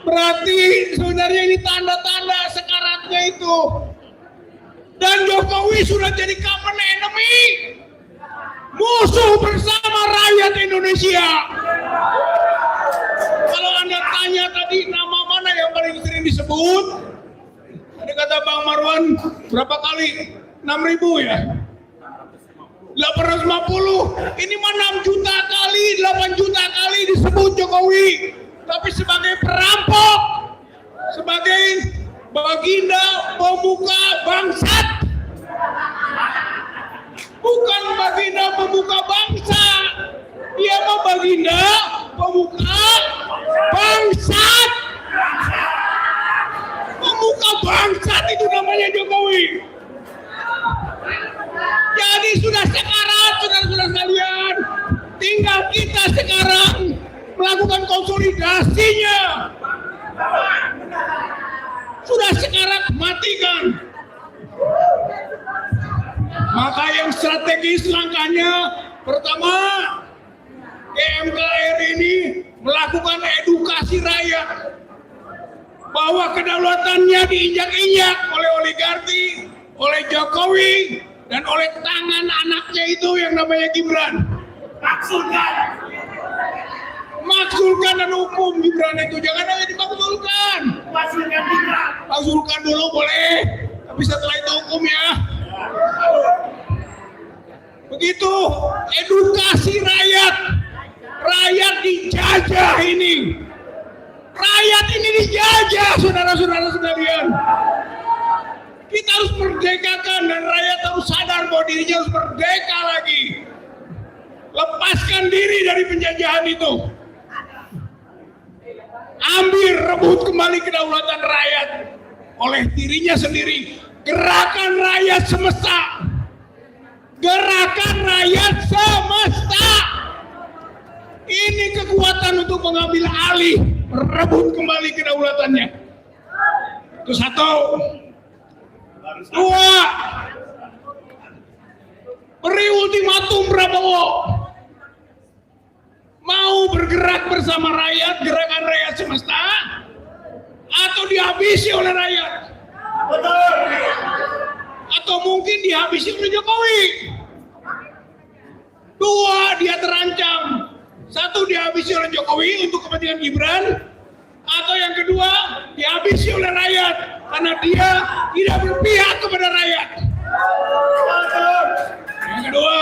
Berarti sebenarnya ini tanda-tanda sekaratnya itu. Dan Jokowi sudah jadi common enemy, musuh bersama rakyat Indonesia. Kalau Anda tanya tadi nama mana yang paling sering disebut, tadi kata Bang Marwan berapa kali? 6.000 ya? 850, ini mah 6 juta kali, 8 juta kali disebut Jokowi. Tapi sebagai perampok, sebagai baginda pemuka bangsat. Bukan baginda pemuka bangsa, dia mah baginda pemuka bangsat. Pemuka bangsat itu namanya Jokowi. Jadi sudah sekarat, saudara-saudara sekalian. Tinggal kita sekarang melakukan konsolidasinya. Sudah sekarat, matikan. Maka yang strategis langkahnya, pertama, GMKR ini melakukan edukasi rakyat bahwa kedaulatannya diinjak-injak oleh oligarki, oleh Jokowi, dan oleh tangan anaknya itu yang namanya Gibran. Maksulkan dan hukum Gibran itu, jangan hanya dimaksulkan. Maksudnya Gibran. Maksulkan dulu boleh, tapi tapi setelah itu hukum ya. Begitu edukasi rakyat. Rakyat dijajah ini. Rakyat ini dijajah, saudara-saudara sekalian. Kita harus merdekakan dan rakyat harus sadar bahwa dirinya harus merdeka lagi. Lepaskan diri dari penjajahan itu. Ambil, rebut kembali kedaulatan rakyat oleh dirinya sendiri. Gerakan rakyat semesta. Gerakan rakyat semesta. Ini kekuatan untuk mengambil alih, merebut kembali kedaulatannya. Itu satu. Dua, beri ultimatum Prabowo. Mau bergerak bersama rakyat, gerakan rakyat semesta, atau dihabisi oleh rakyat. Atau mungkin dihabisi oleh Jokowi. Dua, dia terancam. Satu, dihabisi oleh Jokowi untuk kepentingan Gibran, atau yang kedua, dihabisi oleh rakyat karena dia tidak berpihak kepada rakyat. Yang kedua.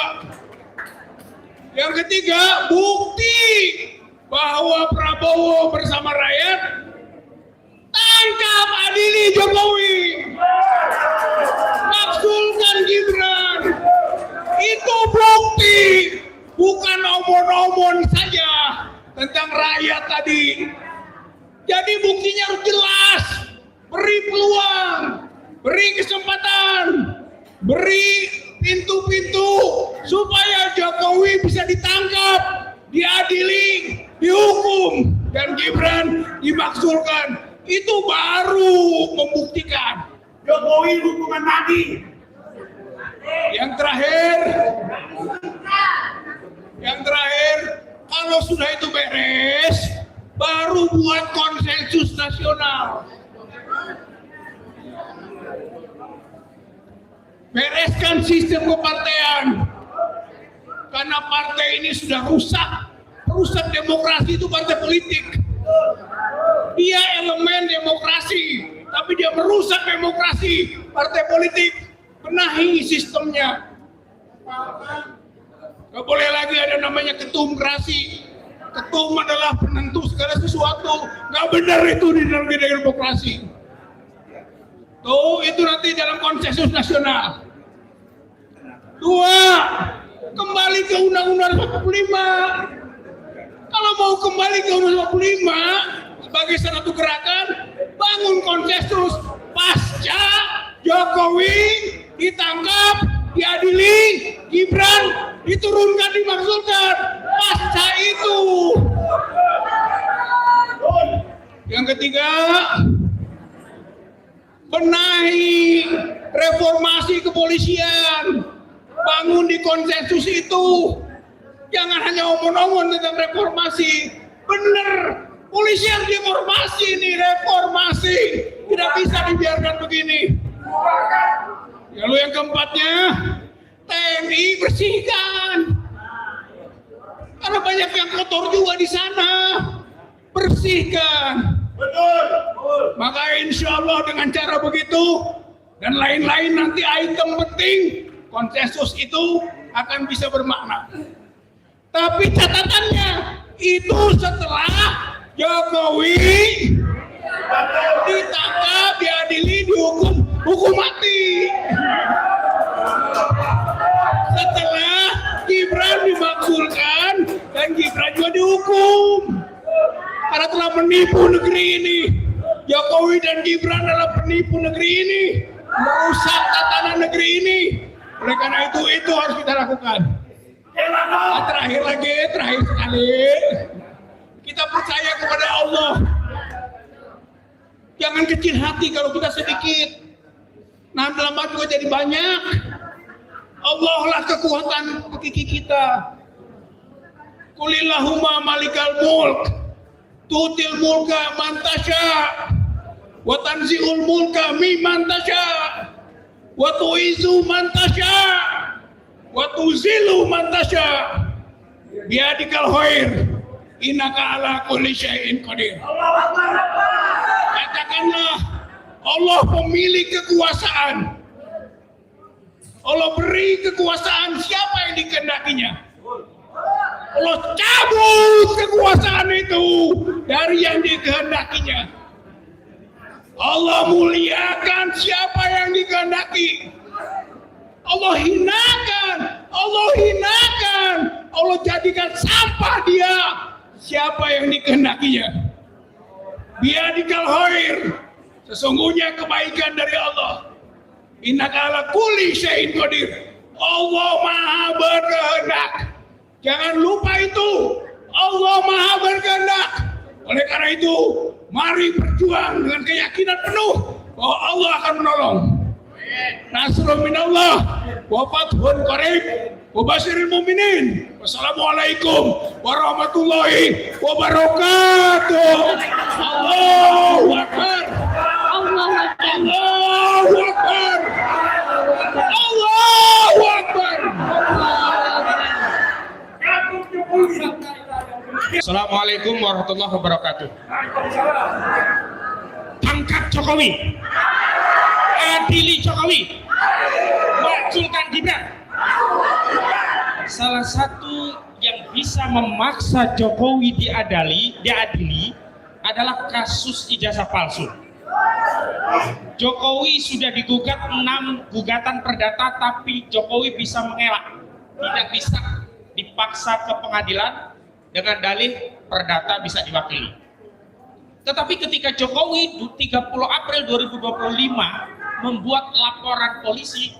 Yang ketiga, bukti bahwa Prabowo bersama rakyat. Tangkap, adili Jokowi, maksulkan Gibran. Itu bukti, bukan omon-omon saja tentang rakyat tadi. Jadi buktinya harus jelas. Beri peluang, beri kesempatan, beri pintu-pintu supaya Jokowi bisa ditangkap, diadili, dihukum, dan Gibran dimaksulkan. Itu baru membuktikan. Jokowi hukuman mati. Yang terakhir, kalau sudah itu beres, baru buat konsensus nasional. Bereskan sistem kepartean. Karena partai ini sudah rusak. Rusak demokrasi itu partai politik. Dia elemen demokrasi, tapi dia merusak demokrasi partai politik. Benahi sistemnya. Gak boleh lagi ada namanya ketumkrasi. Ketum adalah penentu segala sesuatu. Gak benar itu di dalam demokrasi. Tuh, itu nanti dalam konsensus nasional. Dua, kembali ke Undang-Undang 45. Kalau mau kembali ke Undang-Undang 45 sebagai satu gerakan, bangun konsensus pasca Jokowi ditangkap, diadili, Gibran diturunkan, dimaksulkan. Pasca itu. Yang ketiga, benahi reformasi kepolisian. Bangun di konsensus itu. Jangan hanya omong-omong tentang reformasi. Bener, polisi harus reformasi ini, reformasi. Tidak bisa dibiarkan begini. Lalu yang keempatnya, TNI bersihkan. Karena banyak yang kotor juga di sana. Bersihkan. Betul. Maka insya Allah dengan cara begitu dan lain-lain nanti item penting, konsensus itu akan bisa bermakna. Tapi catatannya itu setelah Jokowi ditangkap, diadili, hukum mati. Setelah Gibran dimaksulkan dan Gibran juga dihukum karena telah menipu negeri ini. Jokowi dan Gibran adalah penipu negeri ini, merusak tatanan negeri ini. Oleh karena itu harus kita lakukan. Nah, terakhir sekali, kita percaya kepada Allah. Jangan kecil hati kalau kita sedikit. Nah, lama juga jadi banyak. Allah lah kekuatan hakiki kita. Qulillahumma malikal mulk, tutil mulka man tasya, wa tanzi'ul mulka mimman tasya, wa tu'izzu man tasya, wa tuzilu man tasya, biadikal khair, innaka ala kulli syai'in qadir. Katakanlah, Allah pemilik kekuasaan. Allah beri kekuasaan siapa yang dikehendakinya. Allah cabut kekuasaan itu dari yang dikehendakinya. Allah muliakan siapa yang dikehendaki. Allah hinakan, Allah jadikan sampah dia siapa yang dikehendakinya. Biadikal khair, sesungguhnya kebaikan dari Allah. Innaka ala kulli syai'in qadir. Allah Maha berkehendak. Jangan lupa itu. Allah Maha berkehendak. Oleh karena itu, mari berjuang dengan keyakinan penuh bahwa Allah akan menolong. Nasrun minallah wa fathun qarib wa basyiril mu'minin. Wassalamualaikum warahmatullahi wabarakatuh. Allahu akbar. Allahu Akbar. Allahu akbar. Allahu akbar. Assalamualaikum warahmatullahi wabarakatuh. Tangkap Jokowi, adili Jokowi, majukan Gibran. Salah satu yang bisa memaksa Jokowi diadili adalah kasus ijazah palsu. Jokowi sudah digugat 6 gugatan perdata, tapi Jokowi bisa mengelak, tidak bisa dipaksa ke pengadilan dengan dalih perdata bisa diwakili. Tetapi ketika Jokowi 30 April 2025 membuat laporan polisi,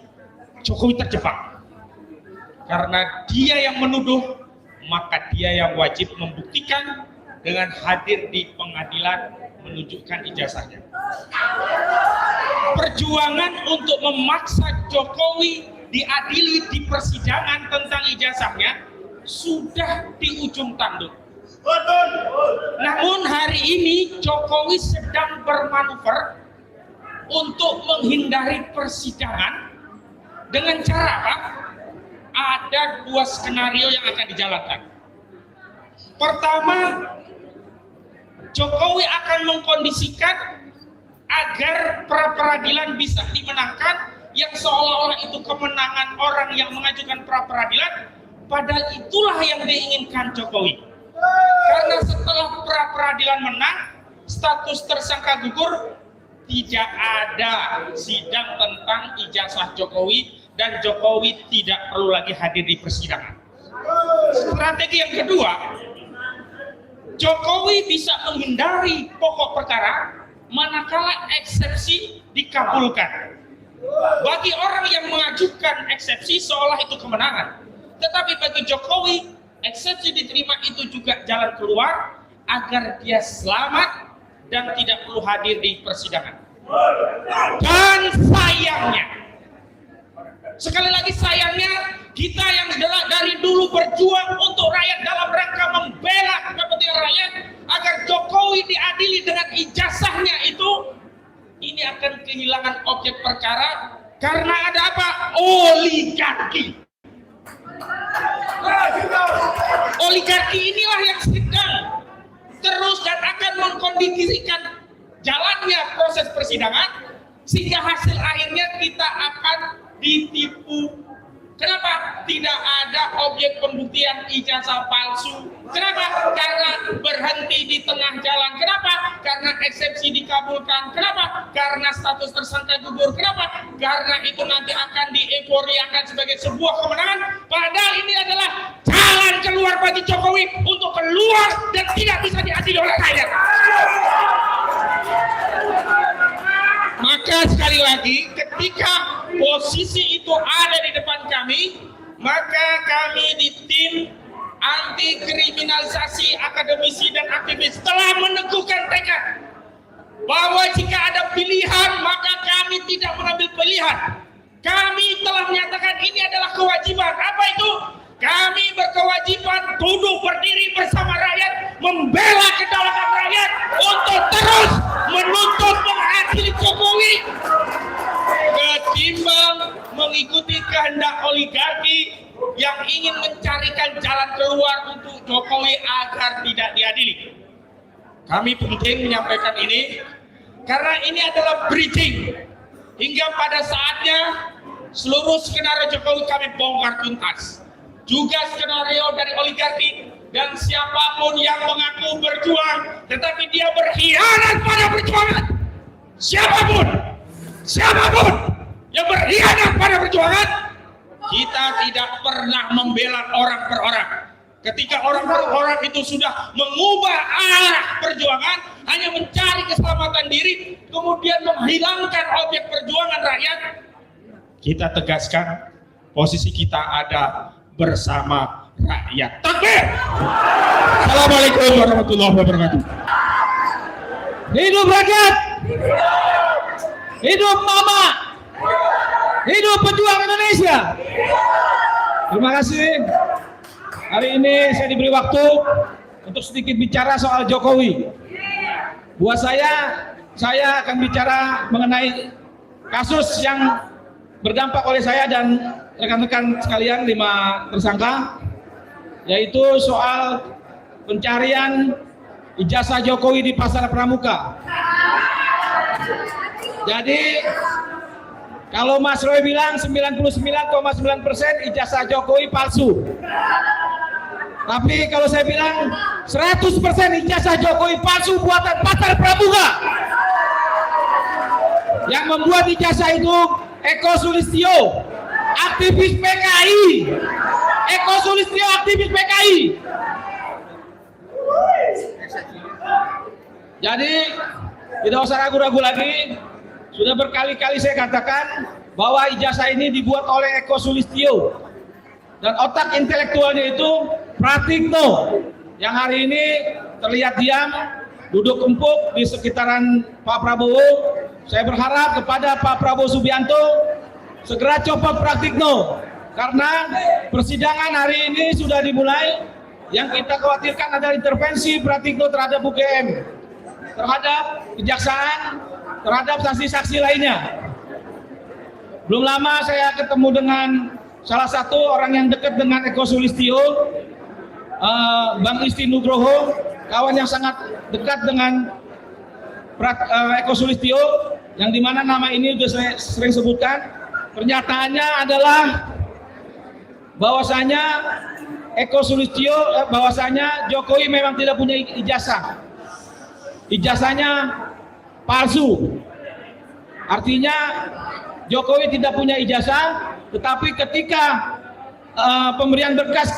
Jokowi terjebak. Karena dia yang menuduh, maka dia yang wajib membuktikan dengan hadir di pengadilan menunjukkan ijazahnya. Perjuangan untuk memaksa Jokowi diadili di persidangan tentang ijazahnya sudah di ujung tanduk. Namun hari ini Jokowi sedang bermanuver untuk menghindari persidangan dengan cara apa? Ada 2 skenario yang akan dijalankan. Pertama, Jokowi akan mengkondisikan agar pra-peradilan bisa dimenangkan, yang seolah-olah itu kemenangan orang yang mengajukan pra-peradilan, padahal itulah yang diinginkan Jokowi. Karena setelah pra-peradilan menang, status tersangka gugur, tidak ada sidang tentang ijazah Jokowi, dan Jokowi tidak perlu lagi hadir di persidangan. Strategi yang kedua, Jokowi bisa menghindari pokok perkara manakala eksepsi dikabulkan. Bagi orang yang mengajukan eksepsi seolah itu kemenangan, tetapi bagi Jokowi eksepsi diterima itu juga jalan keluar agar dia selamat dan tidak perlu hadir di persidangan. Dan sayangnya, sekali lagi sayangnya, kita yang dari dulu berjuang untuk rakyat dalam rangka membela kepentingan rakyat agar Jokowi diadili dengan ijazahnya itu, ini akan kehilangan objek perkara karena ada apa? Oligarki. Oligarki inilah yang sedang terus dan akan mengkondisikan jalannya proses persidangan, sehingga hasil akhirnya kita akan ditipu. Kenapa? Tidak ada objek pembuktian ijazah palsu. Kenapa? Karena berhenti di tengah jalan. Kenapa? Karena eksepsi dikabulkan. Kenapa? Karena status tersangka gugur. Kenapa? Karena itu nanti akan dieforiakan sebagai sebuah kemenangan. Padahal ini adalah jalan keluar bagi Jokowi untuk keluar dan tidak bisa diadili oleh rakyat. Maka sekali lagi, ketika posisi itu ada di depan kami, maka kami di tim anti kriminalisasi akademisi dan aktivis telah meneguhkan tekad bahwa jika ada pilihan maka kami tidak mengambil pilihan. Kami telah menyatakan ini adalah kewajiban. Apa itu? Kami berkewajiban duduk berdiri bersama rakyat, membela kedaulatan rakyat untuk terus menuntut mengadili Jokowi, ketimbang mengikuti kehendak oligarki yang ingin mencarikan jalan keluar untuk Jokowi agar tidak diadili. Kami penting menyampaikan ini Karena ini adalah bridging. Hingga pada saatnya seluruh skenario Jokowi kami bongkar tuntas. Juga skenario dari oligarki dan siapapun yang mengaku berjuang tetapi dia berkhianat pada perjuangan. Siapapun yang berkhianat pada perjuangan, kita tidak pernah membela orang per orang. Ketika orang per orang itu sudah mengubah arah perjuangan, hanya mencari keselamatan diri, kemudian menghilangkan objek perjuangan rakyat, kita tegaskan posisi kita ada bersama rakyat. Takbir! Assalamualaikum warahmatullahi wabarakatuh. Hidup rakyat! Hidup Mama! Hidup pejuang Indonesia! Terima kasih. Hari ini saya diberi waktu untuk sedikit bicara soal Jokowi. Buat saya akan bicara mengenai kasus yang berdampak oleh saya dan rekan-rekan sekalian 5 tersangka, yaitu soal pencarian ijazah Jokowi di Pasar Pramuka. Jadi kalau Mas Roy bilang 99,9% ijazah Jokowi palsu. Tapi kalau saya bilang 100% ijazah Jokowi palsu buatan Pasar Pramuka. Yang membuat ijazah itu Eko Sulistyo, aktivis PKI. Eko Sulistyo, aktivis PKI. Jadi tidak usah ragu-ragu lagi. Sudah berkali-kali saya katakan bahwa ijazah ini dibuat oleh Eko Sulistyo. Dan otak intelektualnya itu Pratikno, yang hari ini terlihat diam, duduk empuk di sekitaran Pak Prabowo. Saya berharap kepada Pak Prabowo Subianto segera copot Pratikno, karena persidangan hari ini sudah dimulai. Yang kita khawatirkan adalah intervensi Pratikno terhadap UGM, terhadap kejaksaan, terhadap saksi-saksi lainnya. Belum lama saya ketemu dengan salah satu orang yang dekat dengan Eko Sulistyo, Bang Isti Nugroho, kawan yang sangat dekat dengan Eko Sulistyo, yang dimana nama ini sudah saya sering sebutkan. Pernyataannya adalah bahwasanya Eko Sulistyo, bahwasanya Jokowi memang tidak punya ijazah. Ijazahnya palsu. Artinya Jokowi tidak punya ijazah, tetapi ketika pemberian berkas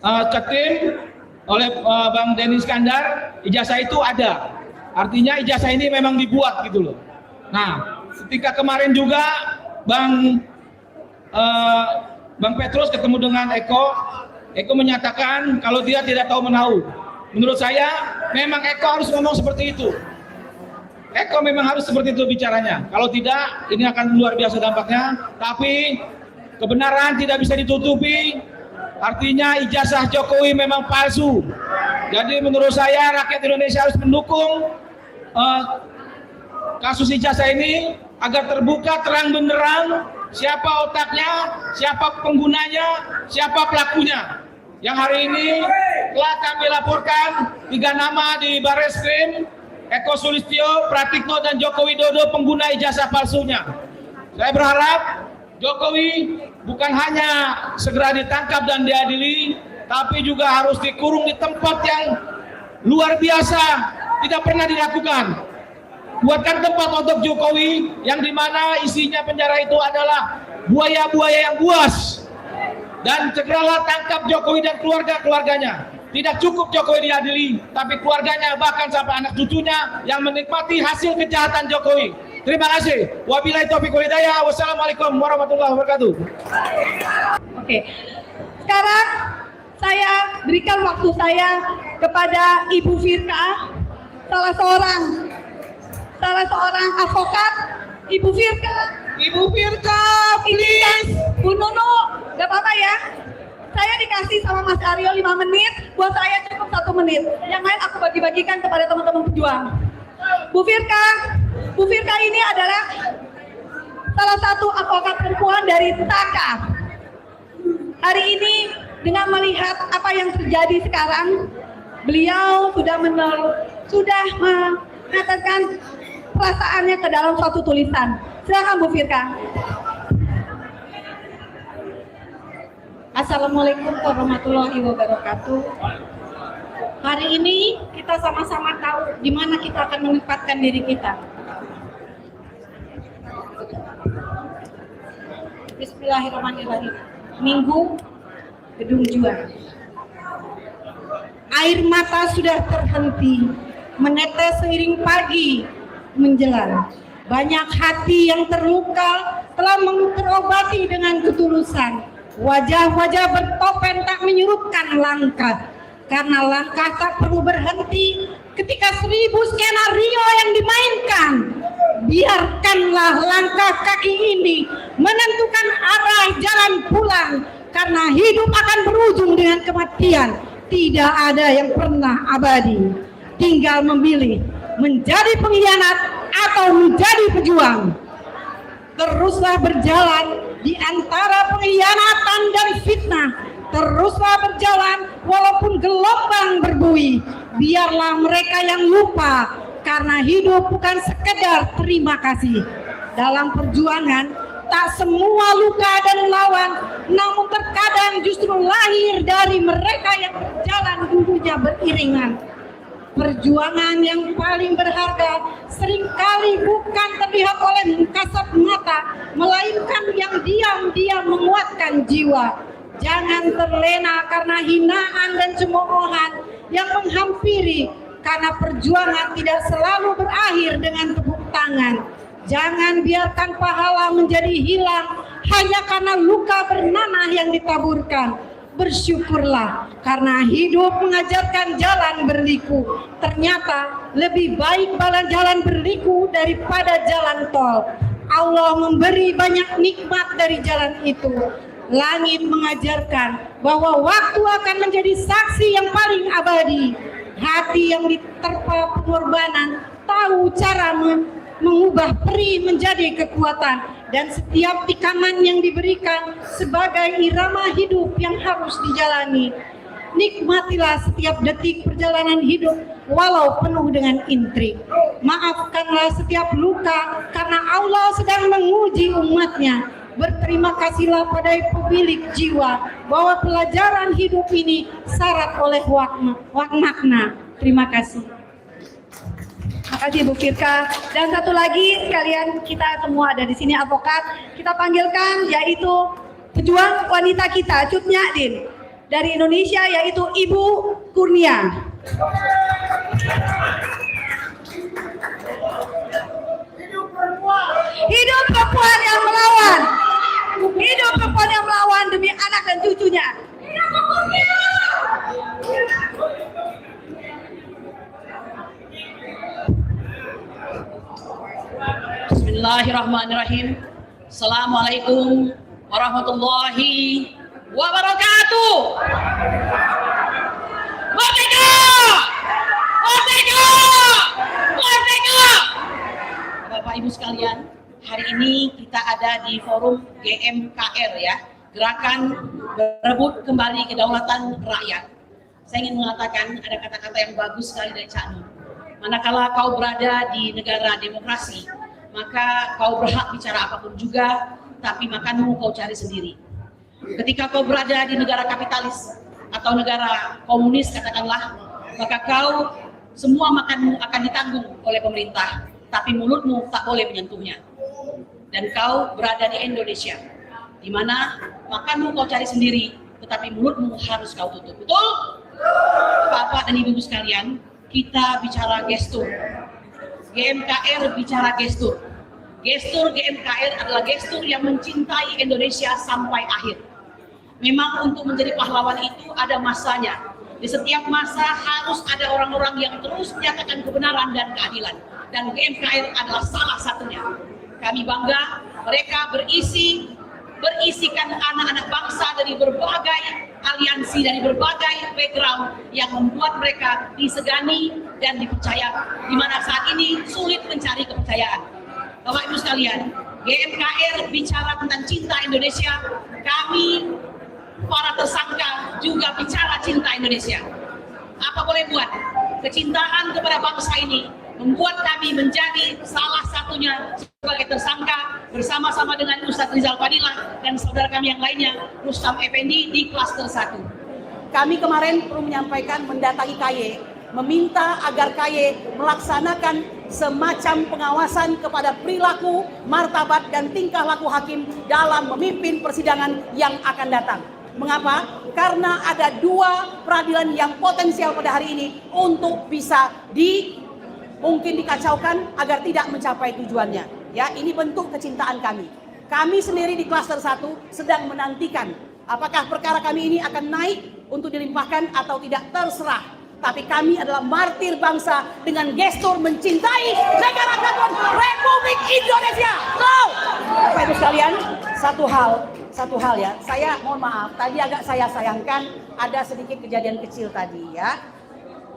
ke tim oleh Bang Denny Iskandar, ijazah itu ada. Artinya ijazah ini memang dibuat gitu loh. Nah, ketika kemarin juga Bang Petrus ketemu dengan Eko menyatakan kalau dia tidak tahu menahu. Menurut saya memang Eko harus ngomong seperti itu. Eko memang harus seperti itu bicaranya. Kalau tidak, ini akan luar biasa dampaknya. Tapi kebenaran tidak bisa ditutupi. Artinya ijazah Jokowi memang palsu. Jadi menurut saya rakyat Indonesia harus mendukung kasus ijazah ini agar terbuka terang benderang siapa otaknya, siapa penggunanya, siapa pelakunya. Yang hari ini telah kami laporkan 3 nama di Barreskrim, Eko Sulistyo, Pratikno, dan Joko Widodo pengguna ijazah palsunya. Saya berharap Jokowi bukan hanya segera ditangkap dan diadili, tapi juga harus dikurung di tempat yang luar biasa, tidak pernah dilakukan. Buatkan tempat untuk Jokowi yang dimana isinya penjara itu adalah buaya-buaya yang buas. Dan segeralah tangkap Jokowi dan keluarga-keluarganya. Tidak cukup Jokowi diadili, tapi keluarganya bahkan sampai anak cucunya yang menikmati hasil kejahatan Jokowi. Terima kasih. Wabillahi taufiq wal hidayah. Wassalamualaikum warahmatullahi wabarakatuh. Oke. Sekarang saya berikan waktu saya kepada Ibu Firka, salah seorang advokat. Ibu Firka, please. Bu Nunu, gak apa-apa ya. Saya dikasih sama Mas Aryo 5 menit, buat saya cukup 1 menit. Yang lain aku bagi-bagikan kepada teman-teman pejuang. Bu Firka ini adalah salah satu advokat perempuan dari TAKA. Hari ini dengan melihat apa yang terjadi sekarang, beliau sudah meneteskan perasaannya ke dalam suatu tulisan. Silakan Bu Firka. Assalamualaikum warahmatullahi wabarakatuh. Hari ini kita sama-sama tahu di mana kita akan menempatkan diri kita. Bismillahirrahmanirrahim. Minggu, Gedung Juang. Air mata sudah terhenti, menetes seiring pagi menjelang. Banyak hati yang terluka telah terobati dengan ketulusan. Wajah-wajah bertopeng tak menyurutkan langkah, karena langkah tak perlu berhenti ketika 1000 skenario yang dimainkan. Biarkanlah langkah kaki ini menentukan arah jalan pulang, karena hidup akan berujung dengan kematian. Tidak ada yang pernah abadi. Tinggal memilih menjadi pengkhianat atau menjadi pejuang. Teruslah berjalan di antara pengkhianatan dan fitnah. Teruslah berjalan walaupun gelombang berbuih. Biarlah mereka yang lupa, karena hidup bukan sekedar terima kasih. Dalam perjuangan, tak semua luka dan lawan, namun terkadang justru lahir dari mereka yang berjalan dulunya beriringan. Perjuangan yang paling berharga seringkali bukan terlihat oleh kasat mata, melainkan yang diam-diam menguatkan jiwa. Jangan terlena karena hinaan dan cemoohan yang menghampiri, karena perjuangan tidak selalu berakhir dengan tepuk tangan. Jangan biarkan pahala menjadi hilang hanya karena luka bernanah yang ditaburkan. Bersyukurlah karena hidup mengajarkan jalan berliku. Ternyata lebih baik jalan berliku daripada jalan tol. Allah memberi banyak nikmat dari jalan itu. Langit mengajarkan bahwa waktu akan menjadi saksi yang paling abadi. Hati yang diterpa pengorbanan tahu cara mengubah perih menjadi kekuatan, dan setiap tikaman yang diberikan sebagai irama hidup yang harus dijalani. Nikmatilah setiap detik perjalanan hidup walau penuh dengan intrik. Maafkanlah setiap luka karena Allah sedang menguji umatnya. Berterima kasihlah pada pemilik jiwa bahwa pelajaran hidup ini syarat oleh makna. Terima kasih. Terima kasih Bu Firka. Dan satu lagi, sekalian kita semua ada di sini advokat. Kita panggilkan yaitu pejuang wanita kita, Cut Nyadin dari Indonesia, yaitu Ibu Kurnia. Hidup perempuan yang melawan. Hidup perempuan yang melawan demi anak dan cucunya. Hidup Kurnia. Bismillahirrahmanirrahim. Assalamualaikum warahmatullahi wabarakatuh. Merdeka! Merdeka! Merdeka! Bapak Ibu sekalian, hari ini kita ada di forum GMKR ya, Gerakan Berebut Kembali Kedaulatan Rakyat. Saya ingin mengatakan ada kata-kata yang bagus sekali dari Cak Nun. Manakala kau berada di negara demokrasi, maka kau berhak bicara apapun juga, tapi makanmu kau cari sendiri. Ketika kau berada di negara kapitalis atau negara komunis katakanlah, maka kau semua makanmu akan ditanggung oleh pemerintah, tapi mulutmu tak boleh menyentuhnya. Dan kau berada di Indonesia, di mana makanmu kau cari sendiri, tetapi mulutmu harus kau tutup. Betul? Bapak dan Ibu sekalian, kita bicara gestur. GMKR bicara gestur. Gestur GMKR adalah gestur yang mencintai Indonesia sampai akhir. Memang untuk menjadi pahlawan itu ada masanya. Di setiap masa harus ada orang-orang yang terus menyatakan kebenaran dan keadilan. Dan GMKR adalah salah satunya. Kami bangga mereka berisikan anak-anak bangsa dari berbagai aliansi, dari berbagai background yang membuat mereka disegani dan dipercaya, di mana saat ini sulit mencari kepercayaan. Bapak Ibu sekalian, GMKR bicara tentang cinta Indonesia, kami para tersangka juga bicara cinta Indonesia. Apa boleh buat, kecintaan kepada bangsa ini membuat kami menjadi salah satunya sebagai tersangka bersama-sama dengan Ustadz Rizal Fadilah dan saudara kami yang lainnya, Rustam Effendi di klaster 1. Kami kemarin perlu menyampaikan mendatangi KY, meminta agar KY melaksanakan semacam pengawasan kepada perilaku, martabat, dan tingkah laku hakim dalam memimpin persidangan yang akan datang. Mengapa? Karena ada 2 peradilan yang potensial pada hari ini untuk bisa mungkin dikacaukan agar tidak mencapai tujuannya. Ya, ini bentuk kecintaan kami. Kami sendiri di klaster 1 sedang menantikan apakah perkara kami ini akan naik untuk dilimpahkan atau tidak, terserah. Tapi kami adalah martir bangsa dengan gestur mencintai negara kesatuan Republik Indonesia. Bapak Ibu sekalian, satu hal ya, saya mohon maaf, tadi agak saya sayangkan ada sedikit kejadian kecil tadi ya.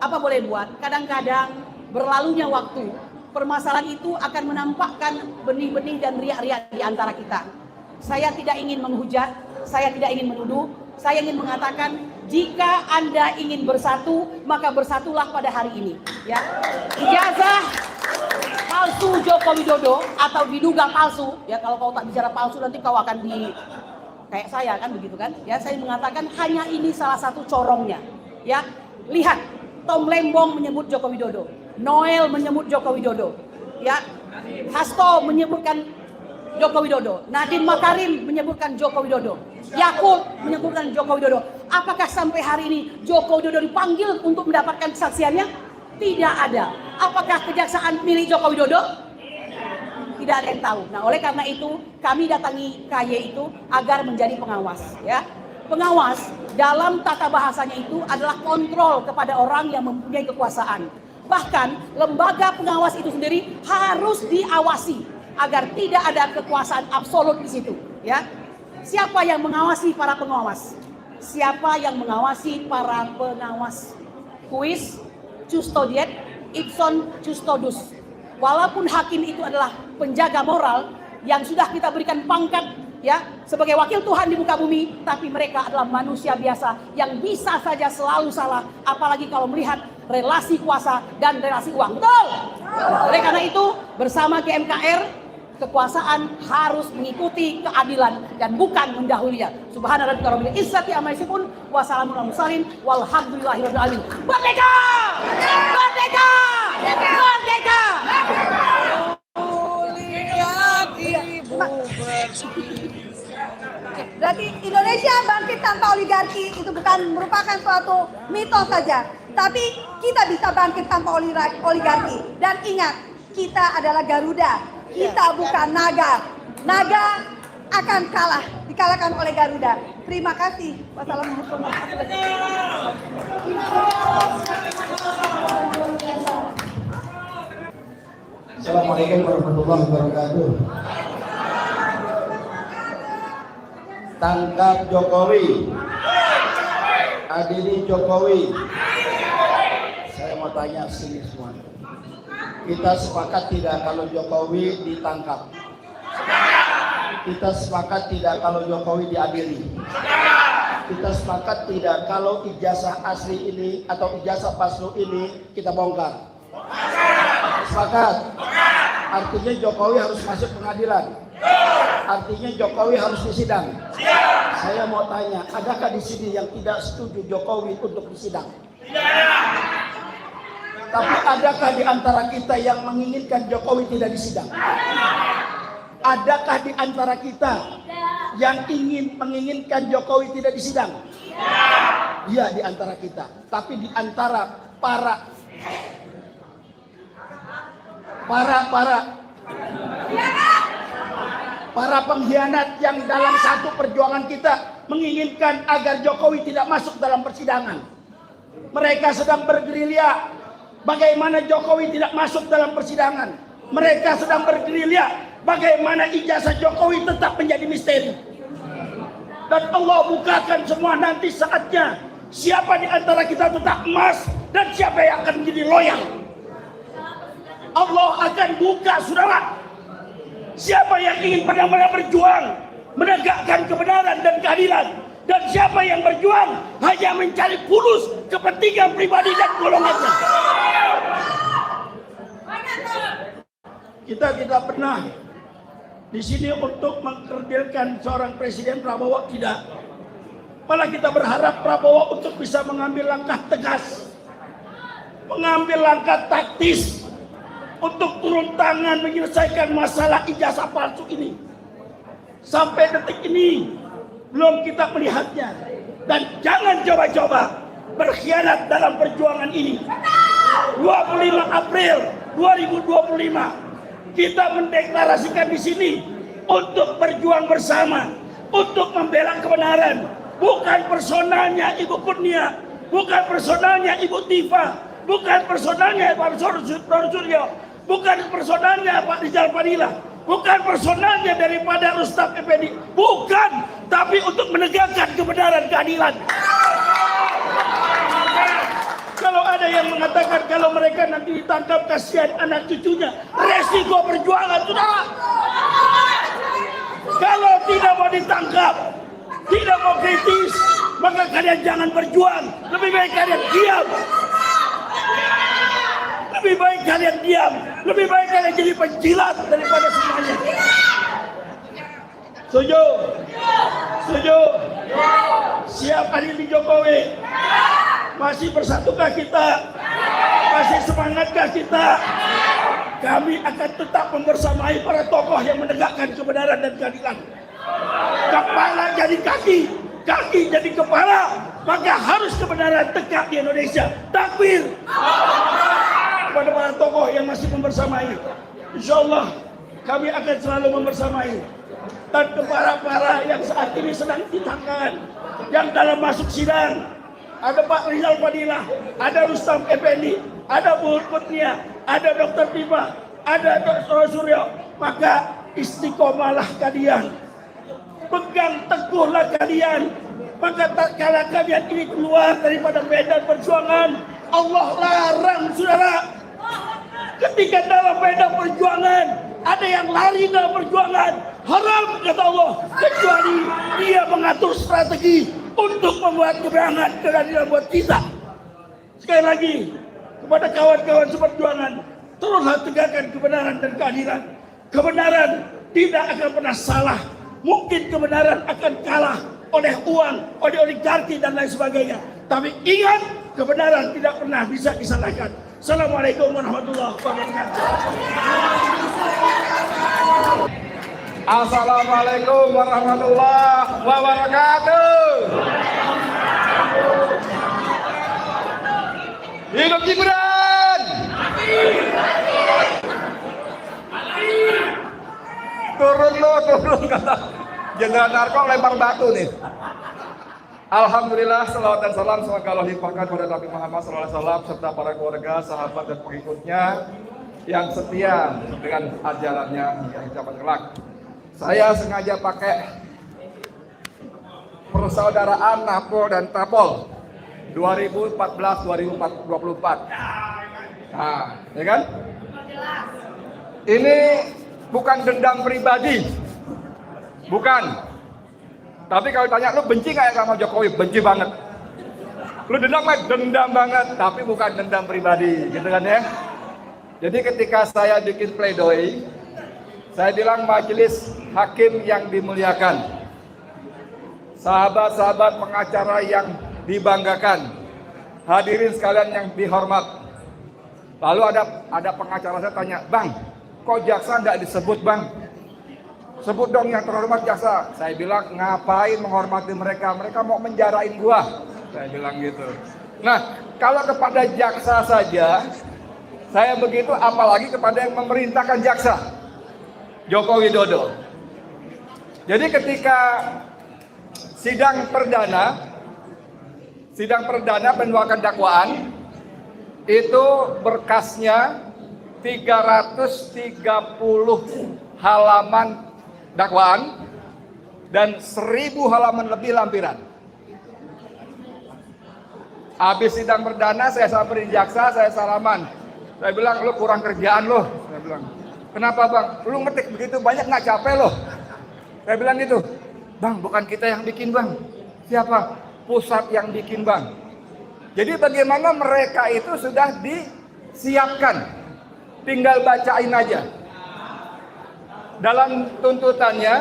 Apa boleh buat, kadang-kadang berlalunya waktu, permasalahan itu akan menampakkan benih-benih dan riak-riak di antara kita. Saya tidak ingin menghujat, saya tidak ingin menuduh, saya ingin mengatakan jika Anda ingin bersatu, maka bersatulah pada hari ini. Ya, ijazah palsu Joko Widodo atau diduga palsu, ya kalau kau tak bicara palsu nanti kau akan kayak saya kan begitu kan? Ya, saya mengatakan hanya ini salah satu corongnya. Ya, lihat, Tom Lembong menyebut Joko Widodo, Noel menyebut Joko Widodo, ya, Hasto menyebutkan Joko Widodo, Nadiem Makarim menyebutkan Joko Widodo, Yakut menyebutkan Joko Widodo. Apakah sampai hari ini Joko Widodo dipanggil untuk mendapatkan kesaksiannya? Tidak ada. Apakah kejaksaan milik Joko Widodo? Tidak ada yang tahu. Nah, oleh karena itu kami datangi KY itu agar menjadi pengawas, ya. Pengawas dalam tata bahasanya itu adalah kontrol kepada orang yang mempunyai kekuasaan. Bahkan lembaga pengawas itu sendiri harus diawasi agar tidak ada kekuasaan absolut di situ, ya. Siapa yang mengawasi para pengawas? Siapa yang mengawasi para pengawas? Quis custodiet ipson custodus. Walaupun hakim itu adalah penjaga moral yang sudah kita berikan pangkat ya sebagai wakil Tuhan di muka bumi, tapi mereka adalah manusia biasa yang bisa saja selalu salah, apalagi kalau melihat relasi kuasa dan relasi uang. Betul. Oleh karena itu bersama GMKR kekuasaan harus mengikuti keadilan dan bukan mendahulunya. Subhana rabbika rabbil izzati amma yasifun wa salamun alal mursalin walhamdulillahirabbil alamin. Merdeka! Merdeka! Merdeka! Berarti Indonesia bangkit tanpa oligarki itu bukan merupakan suatu mitos saja, tapi kita bisa bangkit tanpa oligarki. Dan ingat, kita adalah Garuda, kita bukan naga. Naga akan kalah, dikalahkan oleh Garuda. Terima kasih. Wassalamualaikum warahmatullahi wabarakatuh. Assalamualaikum warahmatullahi wabarakatuh. Tangkap Jokowi, adili Jokowi. Saya mau tanya sini semua. Kita sepakat tidak kalau Jokowi ditangkap? Kita sepakat tidak kalau Jokowi diadili? Kita sepakat tidak kalau ijazah asli ini atau ijazah palsu ini kita bongkar? Sepakat. Artinya Jokowi harus masuk pengadilan. Artinya Jokowi harus disidang. Saya mau tanya, adakah di sini yang tidak setuju Jokowi untuk disidang? Tapi adakah di antara kita yang menginginkan Jokowi tidak disidang? Adakah di antara kita yang menginginkan Jokowi tidak disidang? Iya, di antara kita. Tapi di antara para pengkhianat yang dalam satu perjuangan kita menginginkan agar Jokowi tidak masuk dalam persidangan. Mereka sedang bergerilya bagaimana Jokowi tidak masuk dalam persidangan. Mereka sedang bergerilya bagaimana ijazah Jokowi tetap menjadi misteri. Dan Allah bukakan semua nanti saatnya. Siapa di antara kita tetap emas dan siapa yang akan menjadi loyal. Allah akan buka, saudara. Siapa yang ingin benar-benar berjuang menegakkan kebenaran dan keadilan, dan siapa yang berjuang hanya mencari fulus kepentingan pribadi dan golongannya. Kita tidak pernah di sini untuk mengkerdilkan seorang Presiden Prabowo, tidak. Malah kita berharap Prabowo untuk bisa mengambil langkah tegas, mengambil langkah taktis untuk turun tangan menyelesaikan masalah ijazah palsu ini. Sampai detik ini belum kita melihatnya, dan jangan coba-coba berkhianat dalam perjuangan ini. 25 April 2025 kita mendeklarasikan di sini untuk berjuang bersama, untuk membela kebenaran, bukan personalnya Ibu Kurnia, bukan personalnya Ibu Tifa, bukan personalnya Pak Suryo, bukan personalnya Pak Rizal Fadila, bukan personalnya daripada Rustam Effendi, bukan, tapi untuk menegakkan kebenaran, keadilan. Kalau ada yang mengatakan kalau mereka nanti ditangkap kasihan anak cucunya, resiko perjuangan, saudara. Kalau tidak mau ditangkap, tidak mau kritis, maka kalian jangan berjuang. Lebih baik kalian diam. Lebih baik kalian diam. Lebih baik kalian jadi penjilat daripada semuanya. Setuju? Setuju? Siap hari ini Jokowi? Masih bersatukah kita? Masih semangatkah kita? Kami akan tetap membersamai para tokoh yang menegakkan kebenaran dan keadilan. Kepala jadi kaki, kaki jadi kepala, maka harus kebenaran tegak di Indonesia. Takbir kepada para tokoh yang masih membersamai. Insya Allah kami akan selalu membersamai. Dan kepada para yang saat ini sedang ditangkap, yang dalam masuk sidang, ada Pak Rizal Fadila, ada Rustam Effendi, ada Bu Kurnia, ada Dr. Tifa, ada Dr. Suryo, maka istiqomahlah kalian, pegang teguhlah kalian, maka tak kala kalian ini keluar daripada medan perjuangan, Allah larang, saudara. Ketika dalam medan perjuangan ada yang lari dalam perjuangan, haram kata Allah, kecuali dia mengatur strategi untuk membuat kebenaran keadilan buat kita. Sekali lagi kepada kawan-kawan seperjuangan, teruslah tegakkan kebenaran dan keadilan. Kebenaran tidak akan pernah salah. Mungkin kebenaran akan kalah oleh uang, oleh oligarki dan lain sebagainya. Tapi ingat, kebenaran tidak pernah bisa disalahkan. Assalamualaikum warahmatullahi wabarakatuh. Assalamualaikum warahmatullahi wabarakatuh. Hidup Gibran. Turun lo, turun kata Jenderal Narko lempar batu nih. Alhamdulillah, salawat dan salam semoga Allah limpahkan kepada Nabi Muhammad SAW serta para keluarga, sahabat dan pengikutnya yang setia dengan ajarannya hingga zaman kelak. Saya sengaja pakai persaudaraan Napol dan Tapol 2014-2024. Nah, ya kan? Ini bukan dendam pribadi, bukan. Tapi kalau tanya, lu benci nggak ya sama Jokowi? Benci banget. Lu dendam nggak? Dendam banget. Tapi bukan dendam pribadi, gitu kan ya? Jadi ketika saya bikin pledoi, saya bilang majelis hakim yang dimuliakan, sahabat-sahabat pengacara yang dibanggakan, hadirin sekalian yang dihormat. Lalu ada pengacara saya tanya, bang, kok jaksa nggak disebut bang? Sebut dong yang terhormat jaksa. Saya bilang, ngapain menghormati mereka? Mereka mau menjarain gua. Saya bilang gitu. Nah, kalau kepada jaksa saja saya begitu, apalagi kepada yang memerintahkan jaksa, Joko Widodo. Jadi ketika sidang perdana penduakan dakwaan itu berkasnya 330 halaman dakwaan dan 1000 halaman lebih lampiran. Habis sidang perdana saya samperin jaksa, saya salaman. Saya bilang, lu kurang kerjaan lo. Saya bilang, kenapa bang? Lu ngetik begitu banyak nggak capek lo? Saya bilang gitu, bang bukan kita yang bikin bang. Siapa? Pusat yang bikin bang. Jadi bagaimana mereka itu sudah disiapkan, tinggal bacain aja. Dalam tuntutannya,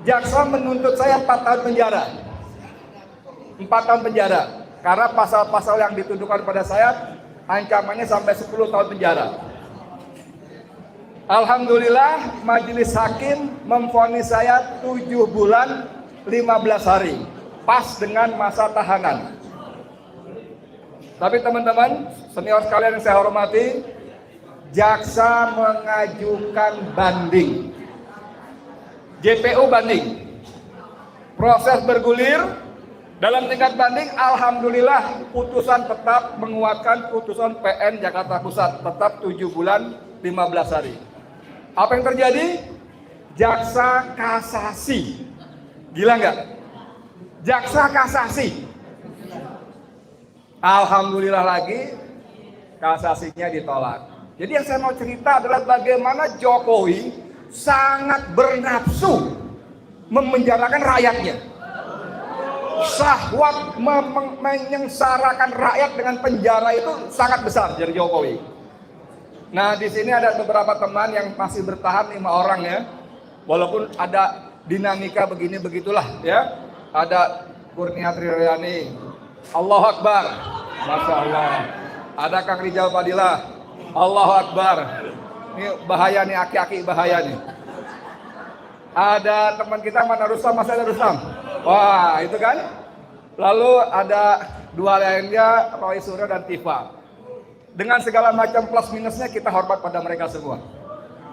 jaksa menuntut saya 4 tahun penjara. 4 tahun penjara. Karena pasal-pasal yang dituduhkan pada saya ancamannya sampai 10 tahun penjara. Alhamdulillah majelis hakim memvonis saya 7 bulan 15 hari. Pas dengan masa tahanan. Tapi teman-teman, senior sekalian yang saya hormati, jaksa mengajukan banding. JPU banding. Proses bergulir. Dalam tingkat banding, alhamdulillah putusan tetap menguatkan putusan PN Jakarta Pusat, tetap 7 bulan 15 hari. Apa yang terjadi? Jaksa kasasi. Gila nggak? Jaksa kasasi. Alhamdulillah lagi kasasinya ditolak. Jadi yang saya mau cerita adalah bagaimana Jokowi sangat bernafsu memenjarakan rakyatnya. Syahwat menyengsarakan rakyat dengan penjara itu sangat besar dari Jokowi. Nah, di sini ada beberapa teman yang masih bertahan 5 orang ya. Walaupun ada dinamika begini begitulah ya. Ada Kurnia Triryani, Allahu Akbar, Masya Allah. Ada Kang Rijal Fadilah, Allahu Akbar. Ini bahaya nih, aki-aki bahaya nih. Ada teman kita mana Rustam, Mas ada Rustam. Wah, itu kan. Lalu ada 2 lainnya, Roy Suryo dan Tifa. Dengan segala macam plus minusnya kita hormat pada mereka semua.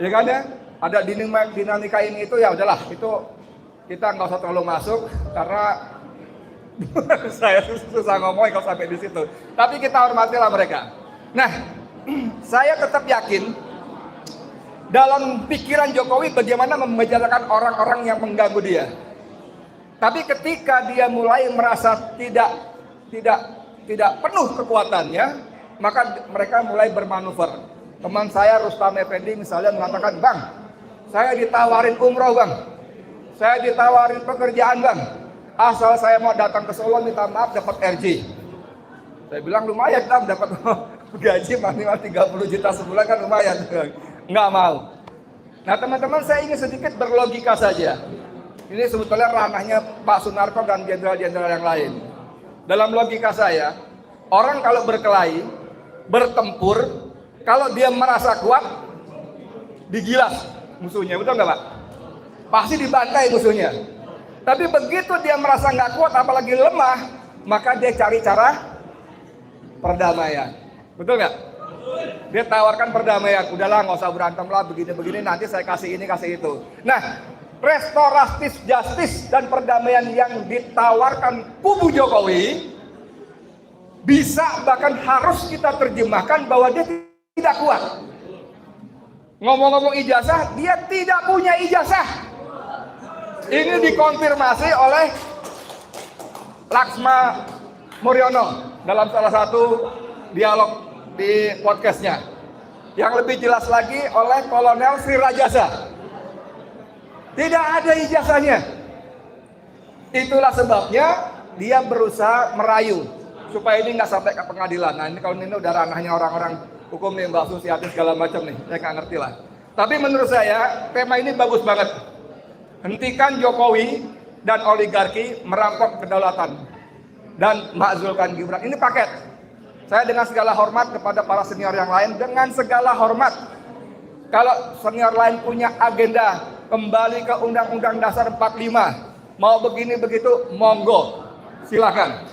Ya kan ya? Ada dinamika ini itu ya udahlah, itu kita nggak usah terlalu masuk karena saya susah ngomong kalau sampai di situ. Tapi kita hormatilah mereka. Nah, saya tetap yakin dalam pikiran Jokowi bagaimana memenjarakan orang-orang yang mengganggu dia. Tapi ketika dia mulai merasa tidak penuh kekuatannya, maka mereka mulai bermanuver. Teman saya Rustam Effendi misalnya mengatakan, "Bang, saya ditawarin umroh, Bang. Saya ditawarin pekerjaan, Bang. Asal saya mau datang ke Solo minta maaf dapat RJ." Saya bilang lumayan, Bang, dapat gaji minimal 30 juta sebulan kan lumayan. Nggak mau. Nah, teman-teman, saya ingin sedikit berlogika saja. Ini sebetulnya ranahnya Pak Sunarko dan jenderal-jenderal yang lain. Dalam logika saya, orang kalau berkelahi, bertempur, kalau dia merasa kuat, digilas musuhnya, betul nggak Pak? Pasti dibantai musuhnya. Tapi begitu dia merasa nggak kuat, apalagi lemah, maka dia cari cara perdamaian. Betul nggak? Dia tawarkan perdamaian, udahlah nggak usah berantem lah, begini-begini, nanti saya kasih ini, kasih itu. Nah, restoratif justice dan perdamaian yang ditawarkan kubu Jokowi bisa bahkan harus kita terjemahkan bahwa dia tidak kuat. Ngomong-ngomong ijazah, dia tidak punya ijazah. Ini dikonfirmasi oleh Laksma Muryono dalam salah satu dialog di podcastnya. Yang lebih jelas lagi oleh Kolonel Sri Rajasa. Tidak ada ijazahnya. Itulah sebabnya dia berusaha merayu supaya ini nggak sampai ke pengadilan. Nah, ini kalau ini udah ranahnya orang-orang hukum nih, Mbak Susiati segala macam nih, saya nggak ngerti lah. Tapi menurut saya tema ini bagus banget. Hentikan Jokowi dan oligarki merampok kedaulatan dan makzulkan Gibran. Ini paket. Saya dengan segala hormat kepada para senior yang lain, dengan segala hormat. Kalau senior lain punya agenda kembali ke Undang-Undang Dasar 45, mau begini begitu, monggo, silakan.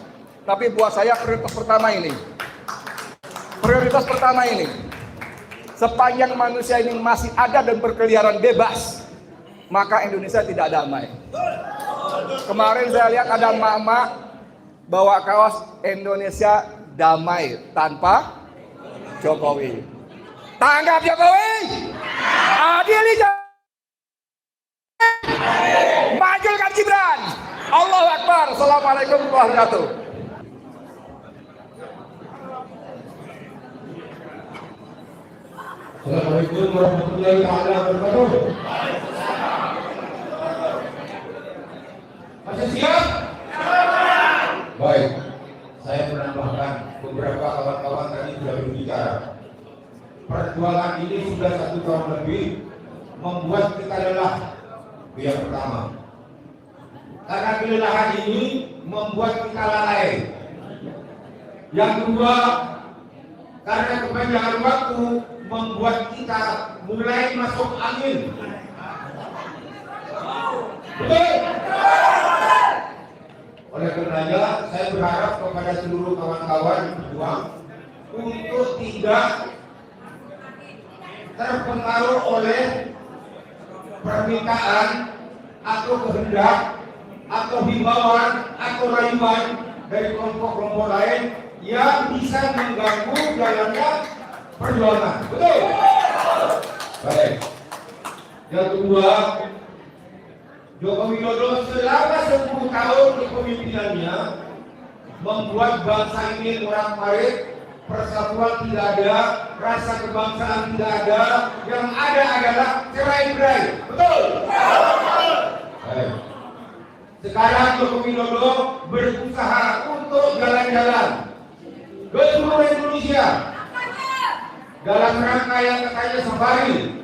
Tapi buat saya prioritas pertama ini, sepanjang manusia ini masih ada dan berkeliaran bebas, maka Indonesia tidak damai. Kemarin saya lihat ada emak-emak bawa kaos Indonesia damai tanpa Jokowi. Tanggap Jokowi, adili Jokowi. Majulkan Gibran. Allahu Akbar. Assalamualaikum warahmatullahi wabarakatuh. Assalamualaikum warahmatullahi wabarakatuh. Masih siap? Baik. Saya menambahkan beberapa kawan-kawan tadi sudah berbicara. Perjuangan ini sudah 1 tahun lebih membuat kita lelah. Itu yang pertama. Karena kelelahan ini membuat kita lalai. Yang kedua, karena kepanjangan waktu membuat kita mulai masuk angin. Betul? Oleh karenanya, saya berharap kepada seluruh kawan-kawan berjuang untuk tidak terpengaruh oleh permintaan atau kehendak atau himbauan atau rayuan dari kelompok-kelompok lain yang bisa mengganggu jalannya perjuangan. Betul? Baik. Yang kedua, Joko Widodo selama 10 tahun kepemimpinannya membuat bangsa ini morak-marik, persatuan tidak ada, rasa kebangsaan tidak ada, yang ada adalah cerai-berai. Betul? Baik. Sekarang Joko Widodo berusaha untuk jalan-jalan ke seluruh Indonesia dalam rangka yang katanya safari,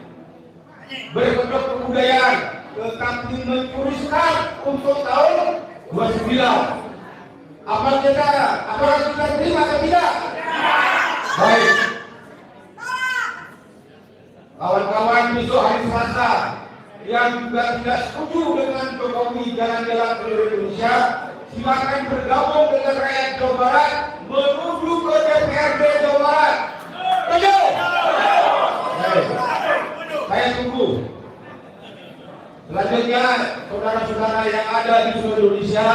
berkedok kebudayaan, tetapi mencuruskan untuk tahun 29. Apakah kita terima atau tidak? Baik. Kawan-kawan besok hari Selasa yang juga tidak setuju dengan Jokowi jalan-jalan ke seluruh Indonesia, silakan bergabung dengan rakyat Jawa Barat menuju ke DPRD Jawa Barat. Setuju? Baik. Saya tunggu. Selanjutnya, saudara-saudara yang ada di seluruh Indonesia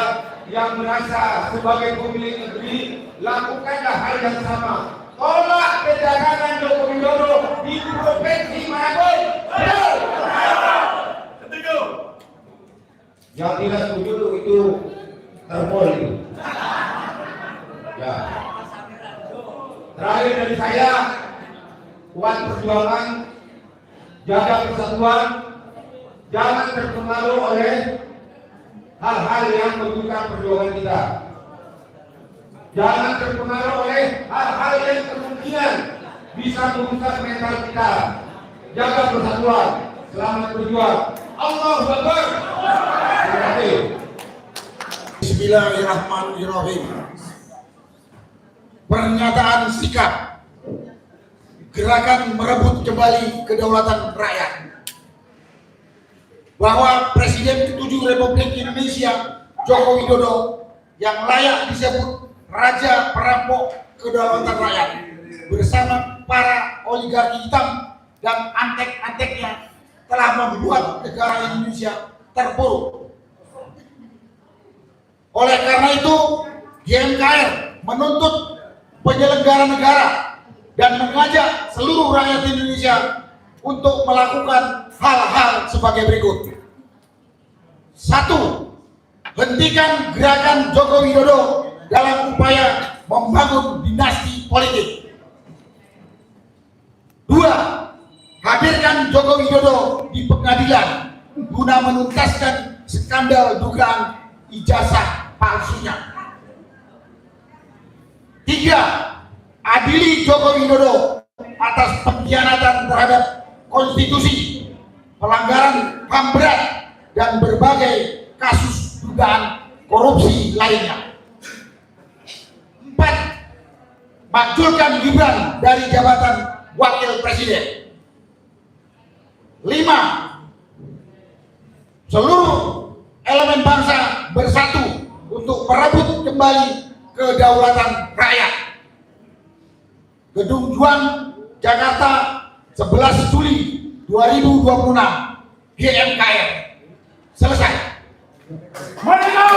yang merasa sebagai pemilik negeri, lakukanlah hal yang sama. Tolak kedatangan Joko Widodo di provinsi manapun. Betul? Setuju. Yang tidak setuju itu terpoli. Ya. Terakhir dari saya, kuat perjuangan, jaga persatuan, jangan terpengaruh oleh hal-hal yang merugikan perjuangan kita. Jangan terpengaruh oleh hal-hal yang kemungkinan bisa merusak mental kita. Jaga persatuan. Selamat berjuang. Allahu Akbar. Terima kasih. Bismillahirrahmanirrahim. Pernyataan sikap gerakan merebut kembali kedaulatan rakyat, bahwa Presiden ke-7 Republik Indonesia Joko Widodo yang layak disebut Raja Perampok Kedaulatan Rakyat bersama para oligarki hitam dan antek-anteknya telah membuat negara Indonesia terpuruk. Oleh karena itu, GMKR menuntut penyelenggara negara dan mengajak seluruh rakyat Indonesia untuk melakukan hal-hal sebagai berikut. 1. Hentikan gerakan Joko Widodo dalam upaya membangun dinasti politik. 2. Hadirkan Joko Widodo di pengadilan guna menuntaskan skandal dugaan ijazah palsunya. 3. Adili Joko Widodo atas pengkhianatan terhadap konstitusi, pelanggaran HAM berat, dan berbagai kasus dugaan korupsi lainnya. 4. Majulkan Gibran dari jabatan wakil presiden. 5. Seluruh elemen bangsa bersatu untuk merebut kembali kedaulatan rakyat. Gedung Juang, Jakarta, 11 Juli 2026. GMKR. Selesai. Merdeka!